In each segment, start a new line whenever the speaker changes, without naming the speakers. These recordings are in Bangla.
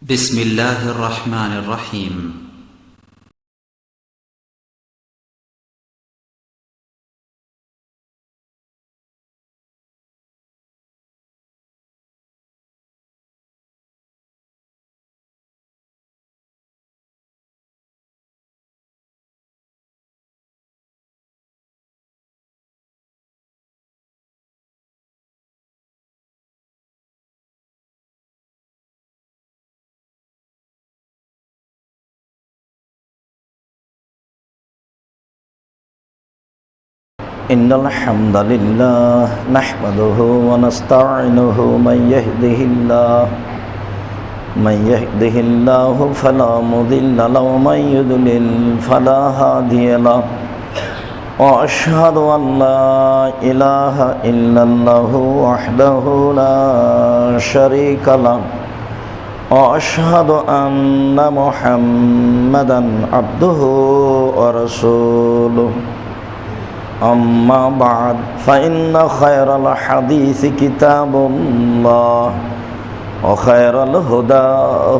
بسم الله الرحمن الرحيم
إن الحمد لله نحمده ونستعينه من يهده الله فلا مضل له ومن يضلل فلا هادي له وأشهد أن لا إله إلا الله وحده لا شريك له وأشهد أن محمدا عبده ورسوله أما بعد فإن خير الحديث كتاب الله وخير الهدى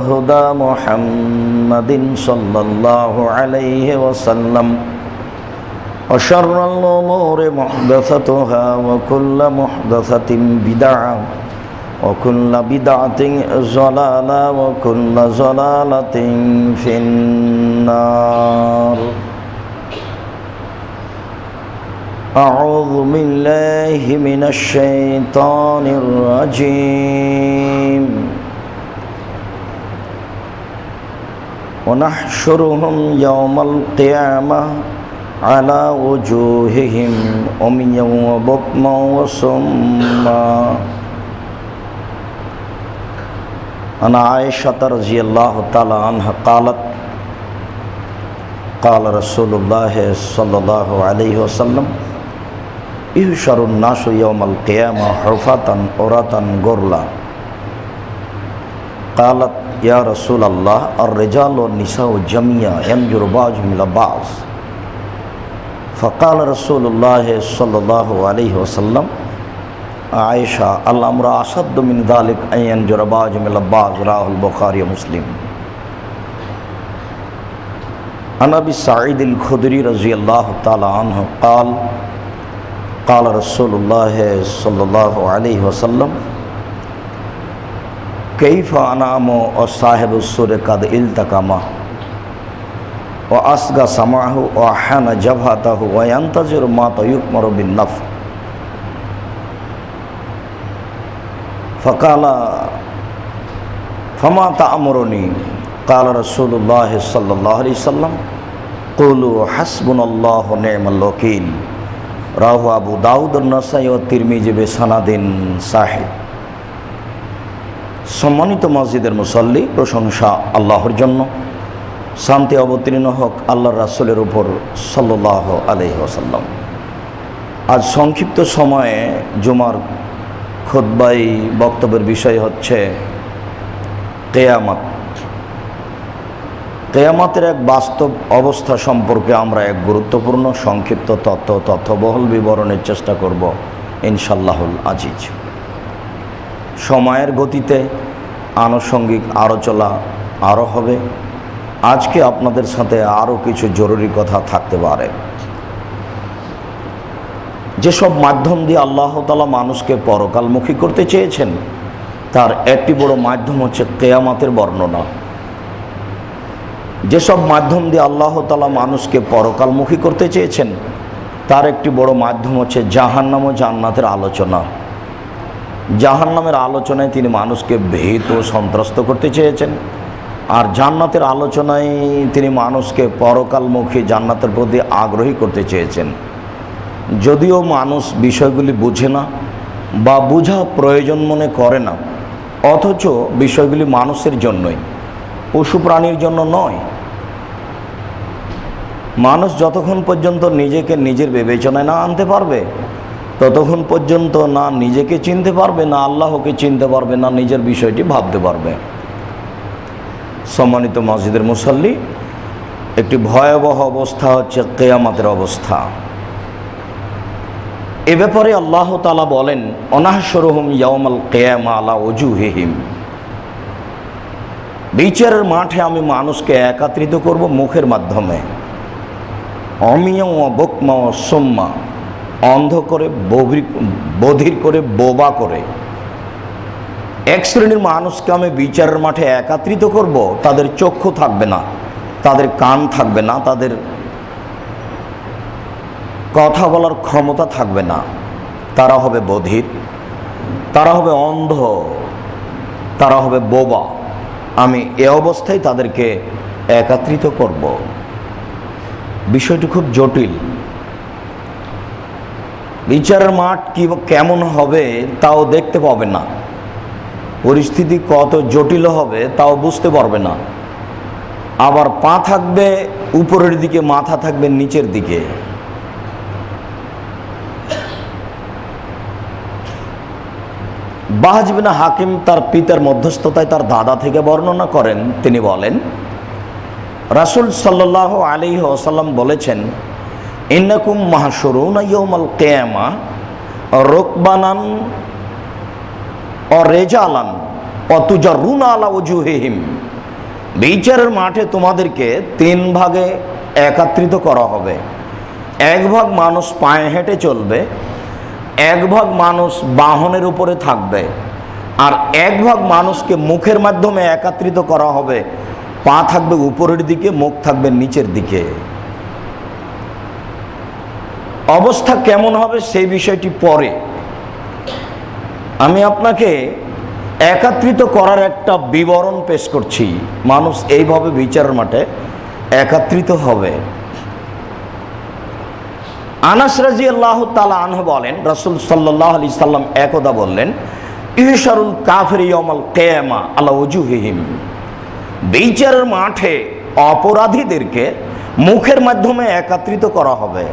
هدى محمد صلى الله عليه وسلم وشر الأمور محدثاتها وكل محدثة بدعة وكل بدعة ضلالة وكل ضلالة في النار. أعوذ بالله من الشيطان الرجيم ونحشرهم يوم القيامة على وجوههم عميا وبكما وصما. عن عائشة رضي الله تعالى عنها قالت قال رسول الله صلى الله عليه وسلم يحشر الناس يوم القيامة حفاة عراة غرلا. قالت يا رسول الله الرجال والنساء جميعا ينظر بعضهم إلى بعض. فقال رسول الله صلى الله عليه وسلم عائشة الأمر أشد من ذلك أن ينظر بعضهم إلى بعض. رواه البخاري ومسلم. عن أبي سعيد الخدري رضي الله تعالى عنه قال قال رسول الله صلى الله عليه وسلم كيف أنام وصاحب السور قد التقم وأصغى سمعه وأحان جبهته وينتظر ما يؤمر بالنفع. فقال فما تأمرني؟ قال رسول الله صلى الله عليه وسلم قولوا حسبنا الله ونعم الوكيل. রাহু আবু দাউদ নাসাই ও তিরমিজি বেসানাদিন সাহিহ। সম্মানিত মসজিদের মুসল্লি, প্রশংসা আল্লাহর জন্য, শান্তি অবতীর্ণ হোক আল্লাহর রাসূলের উপর সাল্লাল্লাহু আলাইহি ওয়াসাল্লাম। আজ সংক্ষিপ্ত সময়ে জুমার খুতবায় বক্তব্যের বিষয় হচ্ছে কিয়ামত। কিয়ামতের এক বাস্তব অবস্থা সম্পর্কে আমরা এক গুরুত্বপূর্ণ সংক্ষিপ্ত তথ্যবহুল বিবরণের চেষ্টা করব ইনশাআল্লাহুল আজিজ। সময়ের গতিতে আনুষঙ্গিক আলোচনা আরও হবে। আজকে আপনাদের সাথে আরও কিছু জরুরি কথা থাকতে পারে। যেসব মাধ্যম দিয়ে আল্লাহ তাআলা মানুষকে পরকালমুখী করতে চেয়েছেন তার একটি বড় মাধ্যম হচ্ছে কিয়ামতের বর্ণনা। যেসব মাধ্যম দিয়ে আল্লাহ তাআলা মানুষকে পরকালমুখী করতে চেয়েছেন তার একটি বড় মাধ্যম হচ্ছে জাহান্নাম ও জান্নাতের আলোচনা। জাহান্নামের আলোচনায় তিনি মানুষকে ভীত ও সন্ত্রস্ত করতে চেয়েছেন, আর জান্নাতের আলোচনায় তিনি মানুষকে পরকালমুখী জান্নাতের প্রতি আগ্রহী করতে চেয়েছেন। যদিও মানুষ বিষয়গুলি বুঝে না বা বোঝা প্রয়োজন মনে করে না, অথচ বিষয়গুলি মানুষের জন্যই, পশু প্রাণীর জন্য নয়। মানুষ যতক্ষণ পর্যন্ত নিজেকে নিজের বিবেচনায় না আনতে পারবে ততক্ষণ পর্যন্ত না নিজেকে চিনতে পারবে, না আল্লাহকে চিনতে পারবে, না নিজের বিষয়টি ভাবতে পারবে। সম্মানিত মসজিদের মুসল্লি, একটি ভয়াবহ অবস্থা হচ্ছে কিয়ামতের অবস্থা। এ ব্যাপারে আল্লাহ তাআলা বলেন অনাহশুরুহুম ইয়াউমাল কিয়ামা আলা ওজুহিহিম। বিচারের মাঠে আমি মানুষকে একত্রিত করব মুখের মাধ্যমে। অমিয়া বকমা সোম্মা, অন্ধ করে, বধির করে, বোবা করে। এক শ্রেণীর মানুষকে আমি বিচারের মাঠে একত্রিত করব, তাদের চক্ষু থাকবে না, তাদের কান থাকবে না, তাদের কথা বলার ক্ষমতা থাকবে না, তারা হবে বধির, তারা হবে অন্ধ, তারা হবে বোবা। আমি এ অবস্থায় তাদেরকে একত্রিত করব। বিষয়টি খুব জটিল। বিচারের মাঠ কেমন হবে তাও দেখতে পাবে না, পরিস্থিতি কত জটিল হবে তাও বুঝতে পারবে না। আবার পা থাকবে উপরের দিকে, মাথা থাকবে নিচের দিকে। বাহাজ বিন হাকিম তার পিতার মধ্যস্থতায় তার দাদা থেকে বর্ণনা করেন। তিনি বলেন, রাসূল সাল্লাল্লাহু আলাইহি ওয়াসাল্লাম বলেছেন, ইন্নাকুম মাহশুরুনা ইয়াউমাল কিয়ামা রুকবানান ওয়া রিজালান ওয়া তুজাররুনা আলা ওজুহিহিম। বিচারের মাঠে তোমাদেরকে তিন ভাগে একত্রিত করা হবে। এক ভাগ মানুষ পায়ে হেঁটে চলবে, এক ভাগ মানুষ বাহনের উপরে থাকবে, আর এক ভাগ মানুষকে মুখের মাধ্যমে একত্রিত করা হবে। পা থাকবে উপরের দিকে, মুখ থাকবে নিচের দিকে। অবস্থা কেমন হবে সেই বিষয়টি পরে। আমি আপনাকে একত্রিত করার একটা বিবরণ পেশ করছি। মানুষ এইভাবে বিচারের মাঠে একত্রিত হবে। আনাস রাদিয়াল্লাহু তাআলা আনহু বলেন, রাসূল সাল্লাল্লাহু আলাইহি সাল্লাম একদা বললেন, ইহশারুল কাফির ইয়াউমাল কিয়ামা আলা ওজুহিহিম। বিচারের মাঠে অপরাধীদেরকে মুখের মাধ্যমে একত্রিত করা হবে।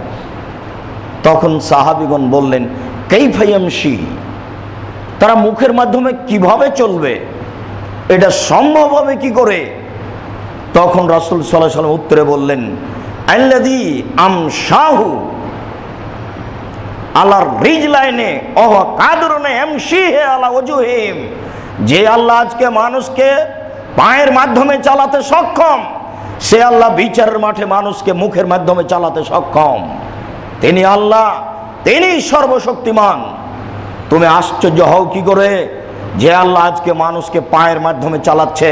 তখন সাহাবীগণ বললেন, কাইফা ইয়ামশি, তারা মুখের মাধ্যমে কিভাবে চলবে, এটা সম্ভব হবে কি করে? তখন রাসূল সাল্লাল্লাহু আলাইহি ওয়াসাল্লাম উত্তরে বললেন, আল্লাযী আমশাহু আলার রিজলাইনে ওহ কাদরুনে এমশিহে আলা ওজুহিম। যে আল্লাহ আজকে মানুষকে পায়ের মাধ্যমে চালাতে সক্ষম, সে আল্লাহ বিচারের মাঠে মানুষকে মুখের মাধ্যমে চালাতে সক্ষম। তিনি আল্লাহ, তিনি সর্বশক্তিমান। তুমি আশ্চর্য হও কি করে? যে আল্লাহ আজকে মানুষকে পায়ের মাধ্যমে চালাচ্ছে,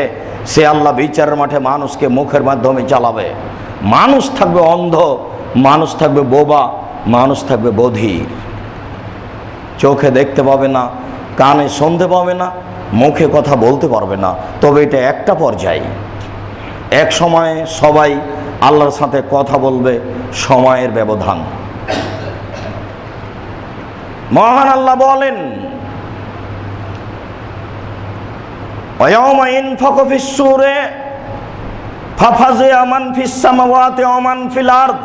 সে আল্লাহ বিচারের মাঠে মানুষকে মুখের মাধ্যমে চালাবে। মানুষ থাকবে অন্ধ, মানুষ থাকবে বোবা, মানুষ থাকবে বধির। চোখে দেখতে পাবে না, কানে শুনতে পাবে না, মুখে কথা বলতে পারবে না। তবে এটা একটা পর্যায়ে। এক সময়ে সবাই আল্লাহর সাথে কথা বলবে, সময়ের ব্যবধান। মহান আল্লাহ বলেন, ওয়ায়াউমা ইনফাকু ফিস-সূরি ফাফাজিআ মান ফিস-সামাওয়াতি ওয়া মান ফিল আরদ।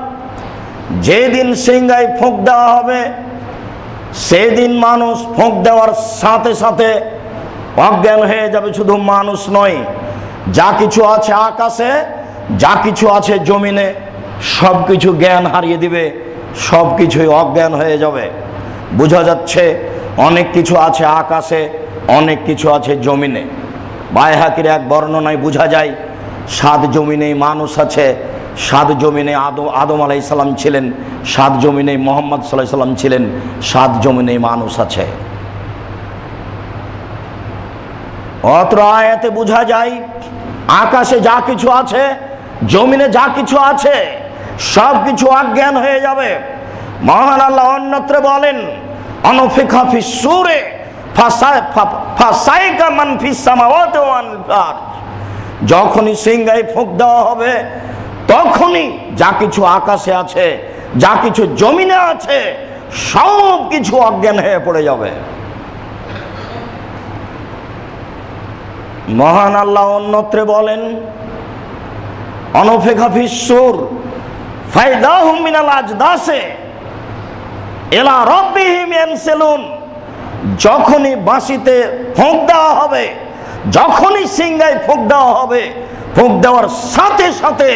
যেদিন সিংহায় ফোঁক দেওয়া হবে, সেদিন মানুষ ফোঁক দেওয়ার সাথে সাথে অজ্ঞান হয়ে যাবে। শুধু মানুষ নয়, যা কিছু আছে আকাশে, যা কিছু আছে জমিনে, সব কিছু জ্ঞান হারিয়ে দিবে, সব কিছুই অজ্ঞান হয়ে যাবে। বোঝা যাচ্ছে অনেক কিছু আছে আকাশে, অনেক কিছু আছে জমিনে। বাইহাকির এক বর্ণনায় বোঝা যায় 7 জমিনেই মানুষ আছে। 7 জমিনে আদম আলাইহিস সালাম ছিলেন, 7 জমিনে মুহাম্মদ সাল্লাল্লাহু আলাইহি সাল্লাম ছিলেন, 7 জমিনে মানুষ আছে। অত্র আয়াতে বোঝা যায় আকাশে যা কিছু আছে, জমিনে যা কিছু আছে, সব কিছু অজ্ঞান হয়ে যাবে। মহান আল্লাহ অন্যত্র বলেন, অনুফিখা ফিস-সূরি ফাসাইকা মান ফিস-সামাওয়াতি ওয়া মান ফিল আরদ। যখনই সিংহায় ফুঁক দেওয়া হবে, তখনই যা কিছু আকাশে আছে, যা কিছু জমিনে আছে, সব কিছু অজ্ঞান হয়ে পড়ে যাবে। মহান আল্লাহ অন্যত্রে বলেন, অনুফিখা ফিস-সূর ফাইদাহুম মিনাল আজদাসে ইলা রাব্বিহিম ইয়ানসিলুন। যখনই বাঁশিতে ফুঁক দেওয়া হবে, যখনই সিংহায় ফুঁক দেওয়া হবে, ফুঁক দেওয়ার সাথে সাথে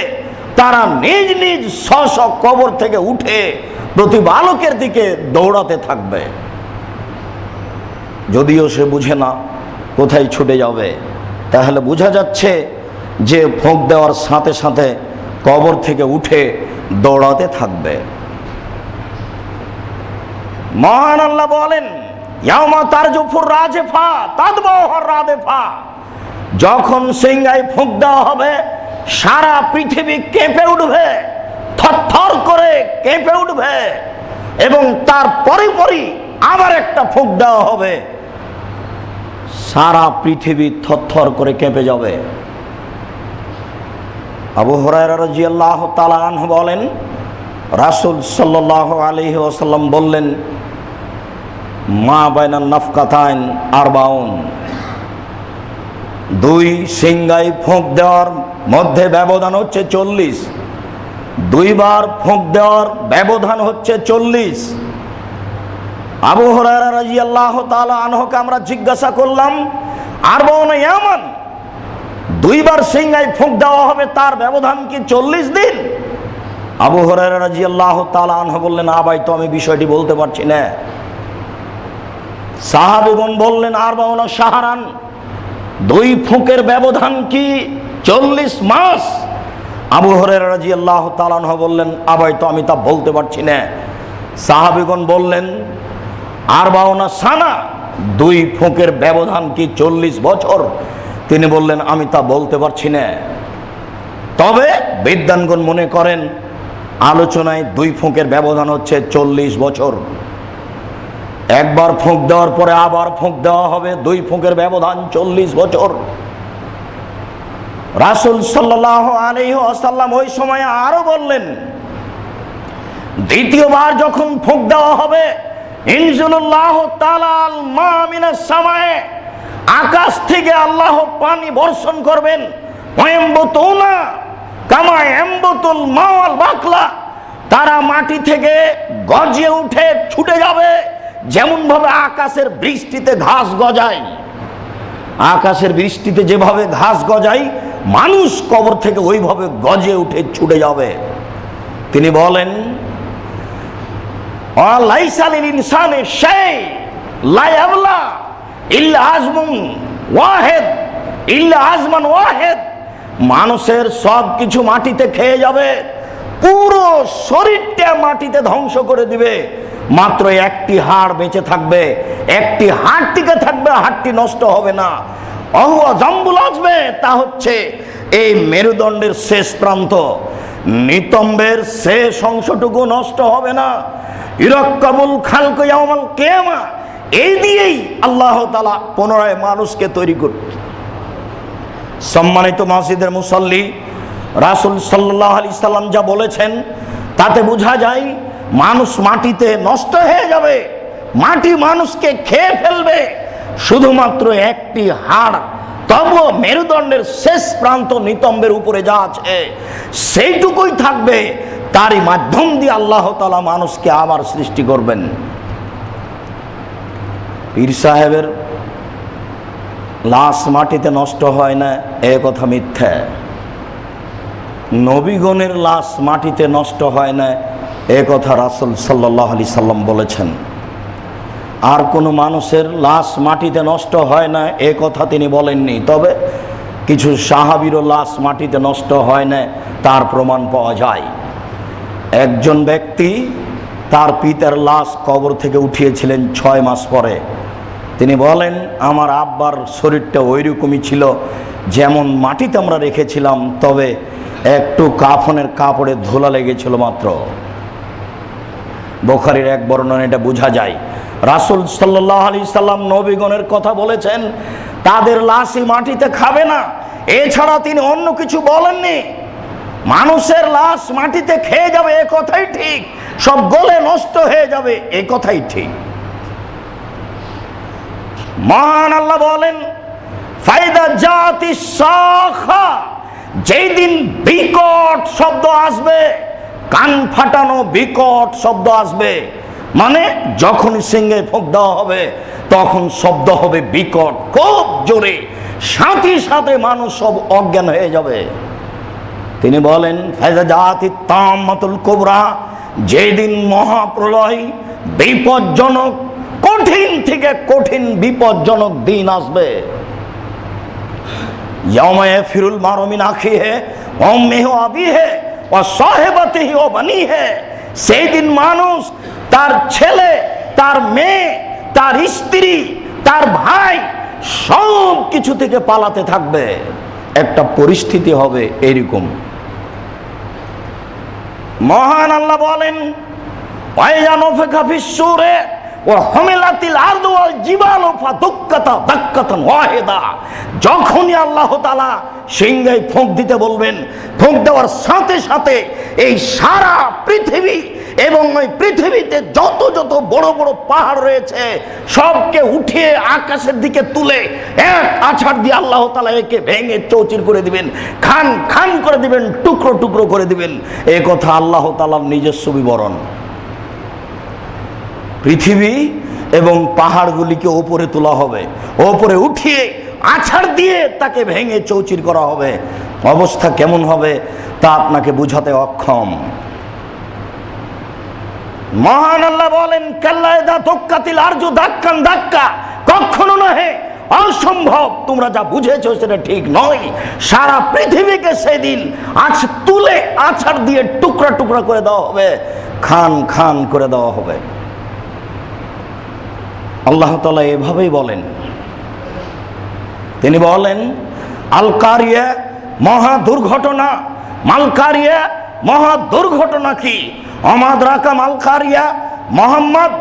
তারা নিজ নিজ স্ব কবর থেকে উঠে প্রতিপালকের দিকে দৌড়াতে থাকবে। যদিও সে বুঝে না কোথায় ছুটে যাবে, তাহলে বোঝা যাচ্ছে যে ফোঁক দেওয়ার সাথে সাথে কবর থেকে উঠে দৌড়াতে থাকবে। মহান আল্লাহ বলেন, ইয়াউমা তারজুফুর রাজিফা তাতবাউহুর রাদিফা, যখন সিংহায় ফোঁক দেওয়া হবে সারা পৃথিবী কেঁপে উঠবে, থরথর করে কেঁপে উঠবে, এবং তার পরে পরই আবার একটা ফোঁক দেওয়া হবে, সারা পৃথিবী থরথর করে কেঁপে যাবে। আবু হুরায়রা রাদিয়াল্লাহু তাআলা আনহু বলেন, রাসূল সাল্লাল্লাহু আলাইহি ওয়াসাল্লাম বললেন, মা বাইনান নাফকাতাইন আরবাউন, দুই সিংহায় ফোঁক দেওয়ার মধ্যে ব্যবধান হচ্ছে 40, দুইবার ফোঁক দেওয়ার ব্যবধান হচ্ছে 40। আবু হুরায়রা রাদিয়াল্লাহু তাআলা আনহুকে আমরা জিজ্ঞাসা করলাম, আরবাউন ইয়ামান, দুইবার সিংহায় ফোঁক দেওয়া হবে, তার ব্যবধান কি 40 দিন? আবু হুরায়রা রাদিয়াল্লাহু তাআলা আনহু বললেন, ভাই তো আমি বিষয়টি বলতে পারছি না। সাহাবীগণ বললেন, আরবাউন শাহরান, দুই ফোঁকের ব্যবধান কি 40 মাস? আবু হুরায়রা রাদিয়াল্লাহু তাআলা আনহু বললেন, ভাই তো আমি তা বলতে পারছি না। সাহাবীগণ বললেন, আরবাউন সানা, দুই ফোঁকের ব্যবধান কি 40 বছর? তিনি বললেন, আমি তা বলতে পারছি না। তবে বিদ্বানগণ মনে করেন আলোচনায় দুই ফোঁকের ব্যবধান হচ্ছে 40 বছর। একবার ফোঁক দেওয়ার পরে আবার ফোঁক দেওয়া হবে, দুই ফোঁকের ব্যবধান 40 বছর। রাসূল সাল্লাল্লাহু আলাইহি ওয়াসাল্লাম ওই সময় আরো বললেন, দ্বিতীয়বার যখন ফোঁক দেওয়া হবে, ইনজিলুল্লাহু তাআলা আল মা মিনাস সামায়ে, আকাশ থেকে আল্লাহ পানি বর্ষণ করবেন, ওয়ায়ামবুতুনা কামা ইয়ামবুতুল মাওয়াল বাকলা, তারা মাটি থেকে গজিয়ে উঠে ছুটে যাবে, যেমন ভাবে আকাশের বৃষ্টিতে ঘাস গজায়। আকাশের বৃষ্টিতে যেভাবে ঘাস গজায়, মানুষ কবর থেকে ওইভাবে গজিয়ে উঠে ছুটে যাবে। তিনি বলেন, লাইসা লিল ইনসানি শাই লা ইয়াবলা ইল্লা আজমুন ওয়াহিদ ইল্লা আজমান ওয়াহিদ, মানুষের সব কিছু মাটিতে খেয়ে যাবে, পুরো শরীরটা মাটিতে ধ্বংস করে দিবে, মাত্র একটি হাড় বেঁচে থাকবে, একটি হাড় টিকে থাকবে, হাড়টি নষ্ট হবে না। অহুয়া জাম্বুল আজমে, তা হচ্ছে এই মেরুদণ্ডের শেষ প্রান্ত, নিতম্বের শেষ অংশটুকু নষ্ট হবে না। ইরাক্কাবুল খালক ইয়াউমাল কিয়ামা, এই দিয়েই আল্লাহ তাআলা পুনরায় মানুষকে তৈরি করবে। সম্মানিত মসজিদের মুসল্লি, রাসূল সাল্লাল্লাহু আলাইহি সাল্লাম যা বলেছেন তাতে বোঝা যায় মানুষ মাটিতে নষ্ট হয়ে যাবে, মাটি মানুষকে খেয়ে ফেলবে, শুধুমাত্র একটি হাড়, তবুও মেরুদণ্ডের শেষ প্রান্ত নিতম্বের উপরে যা আছে সেইটুকুই থাকবে, তারই মাধ্যম দিয়ে আল্লাহ তাআলা মানুষকে আবার সৃষ্টি করবেন। পীর সাহেবের লাশ মাটিতে নষ্ট হয় না, এ কথা মিথ্যা। নবীগণের লাশ মাটিতে নষ্ট হয় না, এ কথা রাসূল সাল্লাল্লাহু আলাইহি সাল্লাম বলেছেন। আর কোনো মানুষের লাশ মাটিতে নষ্ট হয় না, এ কথা তিনি বলেননি। তবে কিছু সাহাবীরও লাশ মাটিতে নষ্ট হয় না, তার প্রমাণ পাওয়া যায়। একজন ব্যক্তি তার পিতার লাশ কবর থেকে উঠিয়েছিলেন 6 মাস পরে। তিনি বলেন, আমার আব্বার শরীরটা ওইরকমই ছিল যেমন মাটিতে আমরা রেখেছিলাম, তবে একটু কাফনের কাপড়ে ধুলা লেগেছিল মাত্র। বুখারীর এক বর্ণনা এটা বোঝা যায়। রাসূল সাল্লাল্লাহু আলাইহি সাল্লাম নবীগণের কথা বলেছেন, তাদের লাশই মাটিতে খাবে না, এছাড়া তিনি অন্য কিছু বলেননি। মানুষের লাশ মাটিতে খেয়ে যাবে, এ কথাই ঠিক, সব গলে নষ্ট হয়ে যাবে, এ কথাই ঠিক। মহান আল্লাহ বলেন, ফাইদা জাতিস সাখা, যেই দিন বিকট শব্দ আসবে, কান ফাটানো বিকট শব্দ আসবে, মানে যখন সিংহে ফোঁক দেওয়া হবে তখন শব্দ হবে বিকট, খুব জোরে, সাথে সাথে মানুষ সব অজ্ঞান হয়ে যাবে। তিনি বলেন, ফাইদা জাতিত তাম্মাতুল কুবরা, যেদিন মহাপ্রলয়, বিপজ্জনক, কঠিন থেকে কঠিন বিপজ্জনক দিন আসবে। ইয়াউমা ইয়াফিরুল মারউ মিন আখিহি ওয়া উম্মিহি ওয়া আবিহি ওয়া সাহিবাতিহি ওয়া বানিহি। সেই দিন মানুষ তার ছেলে, তার মেয়ে, তার স্ত্রী, তার ভাই সব কিছু থেকে পালাতে থাকবে। একটা পরিস্থিতি হবে এরকম। মহান আল্লাহ বলেন ওয়াইযা নুফিখা ফিস-সূরে ওয়া হুমিলাতিল আরদু ওয়াল জিবালু ফাদুক্কাতা দাক্কাতান ওয়াহিদা। যখনই আল্লাহ তাআলা সিংহে ফোঁক দিতে বলবেন, ফোঁক দেওয়ার সাথে সাথে এই সারা পৃথিবী এবং ওই পৃথিবীতে যত যত বড় বড় পাহাড় রয়েছে সবকে উঠিয়ে আকাশের দিকে তুলে এক আছাড় দিয়ে আল্লাহ তাআলা একে ভেঙে চৌচির করে দিবেন, খান খান করে দিবেন, টুকরো টুকরো করে দিবেন। এই কথা আল্লাহ তাআলার নিজস্ব বিবরণ। পৃথিবী এবং পাহাড়গুলিকে ওপরে তোলা হবে, ওপরে উঠিয়ে আছাড় দিয়ে তাকে ভেঙে চৌচির করা হবে। অবস্থা কেমন হবে তা আপনাকে বুঝাতে অক্ষম। মহান আল্লাহ বলেন কাল্লা ইযা দুক্কাতিল আরজু দাক্কান দাক্কা। কখনো নহে, অসম্ভব, তোমরা যা বুঝেছো সেটা ঠিক নয়। সারা পৃথিবীকে সেদিন তুলে আছাড় দিয়ে টুকরা টুকরা করে দেওয়া হবে, খান খান করে দেওয়া হবে। আল্লাহ তাআলা এভাবেই বলেন। তিনি বলেন আল কারিয়া, মহা দুর্ঘটনা। মাল কারিয়া, মহা দুর্ঘটনা কি? আমাদ রাকাম আল কারিয়া। মোহাম্মদ,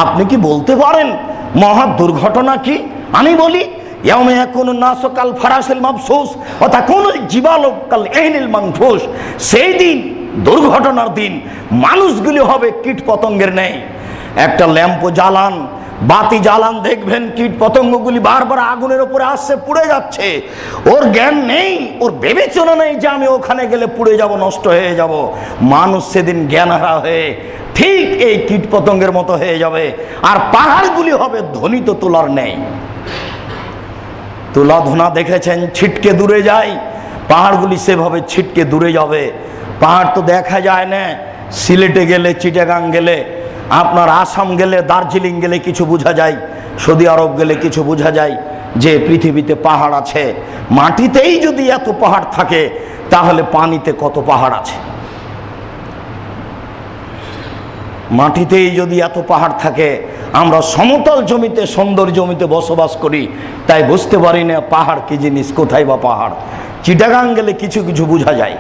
আপনি কি বলতে পারেন মহা দুর্ঘটনা কি? আমি বলি ইয়াউমা ইয়াকুনুন নাসু কাল ফারাসিল মাবসুস ওয়া তাকুনুল জিবালু কাল ইহনিল মানফুস। সেই দিন, দুর্ঘটনার দিন, মানুষগুলি হবে কীট পতঙ্গের ন্যায়। একটা ল্যাম্প জ্বালান, বাতি জ্বালান, দেখবেন কীট পতঙ্গগুলি বারবার আগুনের উপরে আসছে, পুড়ে যাচ্ছে। ওর জ্ঞান নেই, ওর বিবেচনা নেই যে আমি ওখানে গেলে পুড়ে যাব, নষ্ট হয়ে যাব। মানুষ সেদিন জ্ঞানহারা হয়ে ঠিক এই কীট পতঙ্গের মতো হয়ে যাবে। আর পাহাড়গুলি হবে ধ্বনিত তুলার ন্যায়। তুলা ধুনা দেখেছেন, ছিটকে দূরে যায়, পাহাড়গুলি সেভাবে ছিটকে দূরে যাবে। পাহাড় তো দেখা যায় না। সিলেটে গেলে, চিটাগাং গেলে, আপনার আসাম গেলে, দার্জিলিং গেলে কিছু বোঝা যায়, সৌদি আরব গেলে কিছু বোঝা যায় যে পৃথিবীতে পাহাড় আছে। মাটিতেই যদি এত পাহাড় থাকে তাহলে পানিতে কত পাহাড় আছে? মাটিতেই যদি এত পাহাড় থাকে, আমরা সমতল জমিতে, সুন্দর জমিতে বসবাস করি, তাই বুঝতে পারি না পাহাড় কি জিনিস, কোথায় বা পাহাড়। চিটাগাং গেলে কিছু কিছু বোঝা যায়।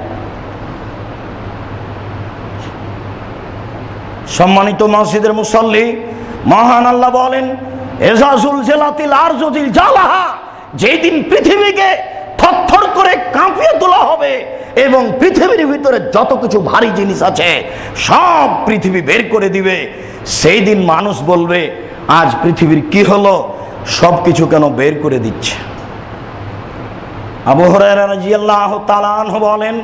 সম্মানিত মসজিদের মুসল্লি, মহান আল্লাহ বলেন এজাজুল জেলাতিল আরজুল জালাহা। যেদিন পৃথিবীকে থরথর করে কাঁপিয়ে তোলা হবে এবং পৃথিবীর ভিতরে যত কিছু ভারী জিনিস আছে সব পৃথিবী বের করে দিবে। সেই দিন মানুষ বলবে আজ পৃথিবীর কি হলো, সব কিছু কেন বের করে দিচ্ছে। আবু হুরায়রা রাদিয়াল্লাহু তাআলা আনহু বলেন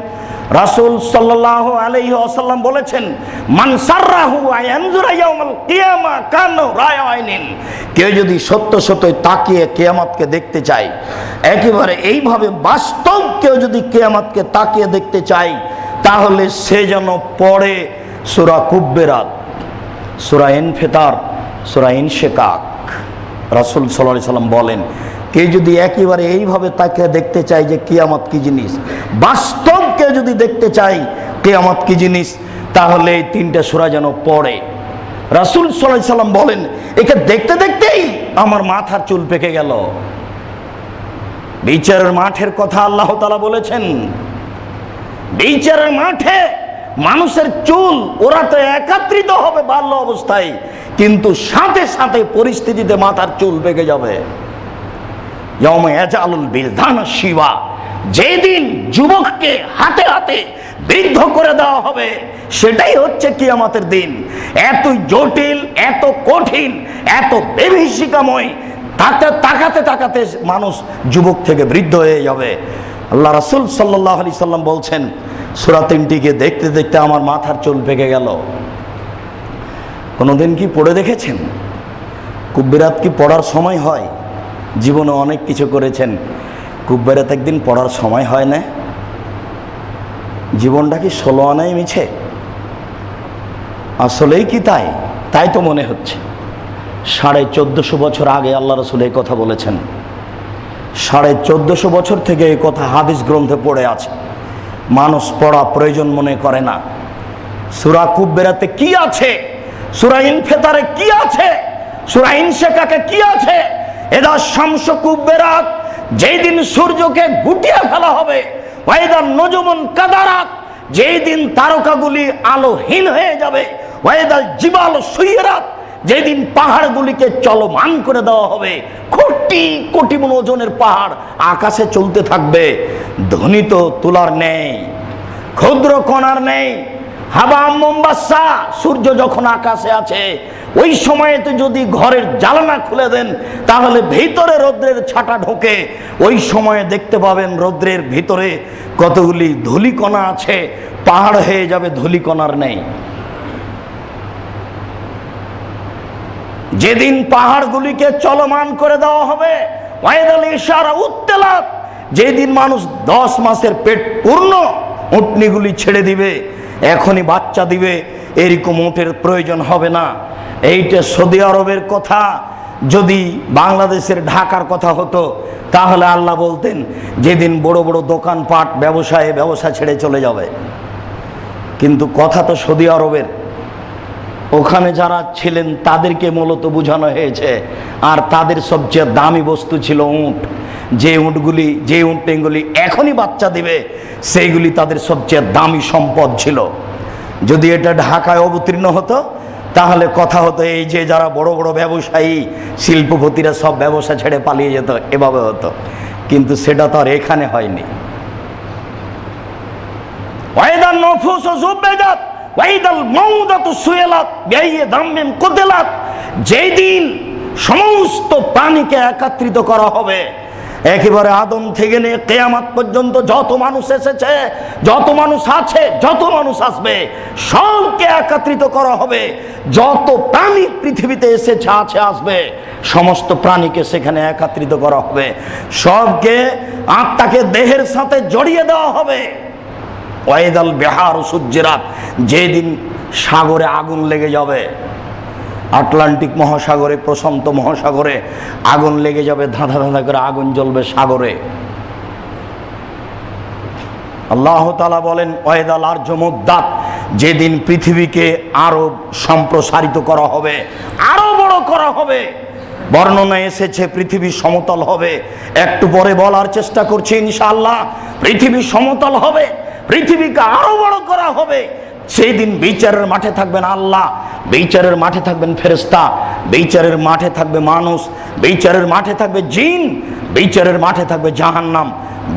রাসূল সাল্লাল্লাহু আলাইহি ওয়াসাল্লাম বলেছেন মান সাররাহু আয়ানজুরা ইয়াউমাল কিয়ামা কানু রায়াইনিন। কেউ যদি সত্য সত্যই তাকিয়ে কিয়ামতকে দেখতে চায়, একেবারে এইভাবে বাস্তব কেউ যদি কিয়ামতকে তাকিয়ে দেখতে চায়, তাহলে সে যেন পড়ে সূরা কুব্বেরাত, সূরা ইনফিতার, সূরা ইনশিকাক। রাসূল সাল্লাল্লাহু আলাইহি ওয়াসাল্লাম বলেন কেউ যদি একেবারে এইভাবে তাকিয়ে দেখতে চায় যে কিয়ামত কি জিনিস, বাস্তব কেউ যদি দেখতে চায় কিয়ামত কি জিনিস, তাহলে এই তিনটা সূরা যেন পড়ে। রাসূল সাল্লাল্লাহু আলাইহি ওয়াসাল্লাম বলেন একে দেখতে দেখতেই আমার মাথার চুল পেকে গেল। বিচারের মাঠের কথা আল্লাহ তাআলা বলেছেন। বিচারের মাঠে মানুষের চুল, ওরা তো একত্রিত হবে বাল্য অবস্থায়, কিন্তু সাথে সাথে পরিস্থিতিতে মাথার চুল পেকে যাবে। ইয়াউমা ইয়াজআলুল বিলদানা শিবা। যেদিন যুবককে হাতে হাতে বৃদ্ধ করে দেওয়া হবে, সেটাই হচ্ছে কিয়ামতের দিন। এত জটিল, এত কঠিন, এত বিভীষিকাময়, তাকাতে তাকাতে মানুষ যুবক থেকে বৃদ্ধ হয়ে যাবে। আল্লাহ রাসূল সাল্লাল্লাহু আলাইহি সাল্লাম বলছেন সূরা তিনটিকে দেখতে দেখতে আমার মাথার চুল পেকে গেল। কোনোদিন কি পড়ে দেখেছেন? কুব্বিরাত কি পড়ার সময় হয়? জীবনে অনেক কিছু করেছেন, কুব্বিরাত একদিন পড়ার সময় হয় না? জীবনটা কি 16 আনাই মিছে? আসলেই কি তাই? তাই তো মনে হচ্ছে। 1450 বছর আগে আল্লাহ রাসূল এই কথা বলেছেন। 1450 বছর থেকে এই কথা হাদিস গ্রন্থে পড়ে আছে, মানুষ পড়া প্রয়োজন মনে করে না। সূরা কুব্বেরাতে কি আছে, সূরা ইনফিতারে কি আছে, সূরা ইনশিকাকে কি আছে? এদা শামসু কুব্বেরাত, যেই দিন সূর্যকে গুটিয়ে ফেলা হবে, ওয়াইদা নজুমুন কাদারাত, যেই দিন তারকাগুলি আলোহীন হয়ে যাবে, ওয়াইদা জিবাল সুইরাত, যেদিন পাহাড়গুলিকে চলমান করে দেওয়া হবে, কোটি কোটি মন ওজনের পাহাড় আকাশে চলতে থাকবে, ধ্বনিত তুলার নেই, ক্ষুদ্র কণার নেই। হাবা মোমবাসা, সূর্য যখন আকাশে আছে ওই সময়তে যদি ঘরের জানালা খুলে দেন তাহলে ভিতরে রৌদ্রের ছাটা ঢোকে, ওই সময়ে দেখতে পাবেন রৌদ্রের ভিতরে কতগুলি ধূলিকণা আছে, পাহাড় হয়ে যাবে, ধূলিকণার নেই। যেদিন পাহাড়গুলিকে চলমান করে দেওয়া হবে, ওয়াইদাল ইশারা উত্তেলাত, যেদিন মানুষ 10 মাসের পেট পূর্ণ উটনিগুলি ছেড়ে দিবে, এখনই বাচ্চা দিবে, এরকম উটের প্রয়োজন হবে না। এইটা সৌদি আরবের কথা। যদি বাংলাদেশের ঢাকার কথা হতো তাহলে আল্লাহ বলতেন যেদিন বড় বড় দোকানপাট ব্যবসা ছেড়ে চলে যাবে। কিন্তু কথা তো সৌদি আরবের, ওখানে যারা ছিলেন তাদেরকে মূলত বোঝানো হয়েছে। আর তাদের সবচেয়ে দামি বস্তু ছিল উট। যে উটগুলি এখনই বাচ্চা দিবে সেইগুলি তাদের সবচেয়ে দামি সম্পদ ছিল। যদি এটা ঢাকায় অবতীর্ণ হতো তাহলে কথা হতো এই যে যারা বড় বড় ব্যবসায়ী শিল্পপতিরা সব ব্যবসা ছেড়ে পালিয়ে যেত, এভাবে হতো। কিন্তু সেটা তো আর এখানে হয়নি। ওয়াইদান নফুস যুববাজাত ওয়াইদাল মাউদাতু সুইলাত বিআইয়ি দামমিন কুতিলাত, যেই দিন সমস্ত প্রাণীকে একত্রিত করা হবে, একেবারে আদম থেকে নিয়ে কিয়ামত পর্যন্ত যত মানুষ এসেছে, যত মানুষ আছে, যত মানুষ আসবে, সবকে একত্রিত করা হবে। যত প্রাণী পৃথিবীতে এসেছে, আছে, আসবে, সমস্ত প্রাণীকে সেখানে একত্রিত করা হবে। সবকে আত্মাকে দেহের সাথে জড়িয়ে দেওয়া হবে। ওয়াইদাল বিহারু সুজ্জিরাত, যেদিন সাগরে আগুন লেগে যাবে, আটলান্টিক মহাসাগরে, প্রশান্ত মহাসাগরে আগুন লেগে যাবে, ধাঁধা ধাঁধা করে আগুন জ্বলবে সাগরে। আল্লাহ তাআলা বলেন ওয়াইদাল আরজু মুদ্দাত, যেদিন পৃথিবীকে আরো সম্প্রসারিত করা হবে, আরো বড় করা হবে। বর্ণনা এসেছে পৃথিবী সমতল হবে। একটু পরে বলার চেষ্টা করছি ইনশাআল্লাহ। পৃথিবী সমতল হবে, পৃথিবীকে আরো বড় করা হবে। সেই দিন বিচারের মাঠে থাকবেন আল্লাহ, বিচারের মাঠে থাকবেন ফেরেশতা, বিচারের মাঠে থাকবে মানুষ, বিচারের মাঠে থাকবে জিন, বিচারের মাঠে থাকবে জাহান্নাম,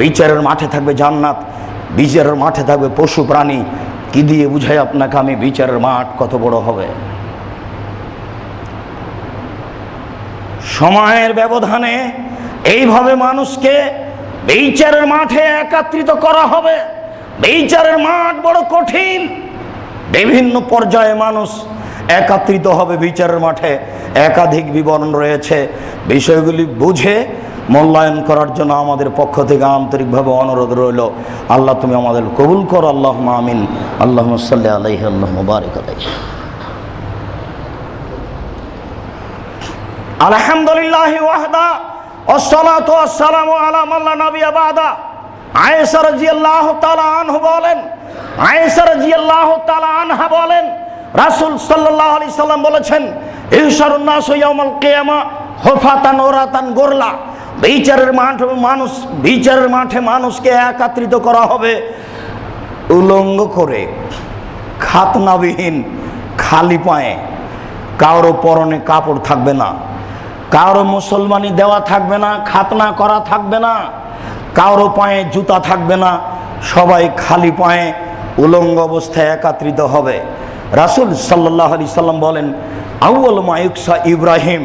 বিচারের মাঠে থাকবে জান্নাত, বিচারের মাঠে থাকবে পশু প্রাণী। কি দিয়ে বুঝাই আপনাকে আমি বিচারের মাঠ কত বড় হবে? সময়ের ব্যবধানে এইভাবে মানুষকে বিচারের মাঠে একত্রিত করা হবে। বিচারের মাঠ বড় কঠিন, বিভিন্ন পর্যায়ে মানুষ একত্রিত হবে বিচারের মাঠে। একাধিক বিবরণ রয়েছে, বিষয়গুলি বুঝে মূল্যায়ন করার জন্য আমাদের পক্ষ থেকে আন্তরিকভাবে অনুরোধ রইল। আল্লাহ তুমি আমাদের কবুল করো, আল্লাহুম্মা আমিন। আল্লাহুম্মা সাল্লি আলাইহি আল্লাহুম্মা বারিক আলাইহি। আলহামদুলিল্লাহি ওয়াহদা ওয়াসসালাতু ওয়াসসালামু আলা মান লা নাবিয়্যা বাদা। আয়েশা রাদিয়াল্লাহু তাআলা আনহা বলেন, আয়েশা রাদিয়াল্লাহু তাআলা আনহা বলেন, রাসূল সাল্লাল্লাহু আলাইহি সাল্লাম বলেছেন, ইহশারুন নাসু ইয়াউমাল কিয়ামা হুফাতান ওরাতান গোরলা। বিচারের মাঠে মানুষকে একত্রিত করা হবে উলঙ্গ করে, খাতনাবিহীন, খালি পায়ে। কারো পরনে কাপড় থাকবে না, কারো মুসলমানি দেওয়া থাকবে না, খাতনা করা থাকবে না, কারো পায়ে জুতা থাকবে না, সবাই খালি পায়ে উলঙ্গ অবস্থায় একত্রিত হবে। রাসূল সাল্লাল্লাহু আলাইহি সাল্লাম বলেন, আউয়াল মা ইউকসা ইব্রাহিম,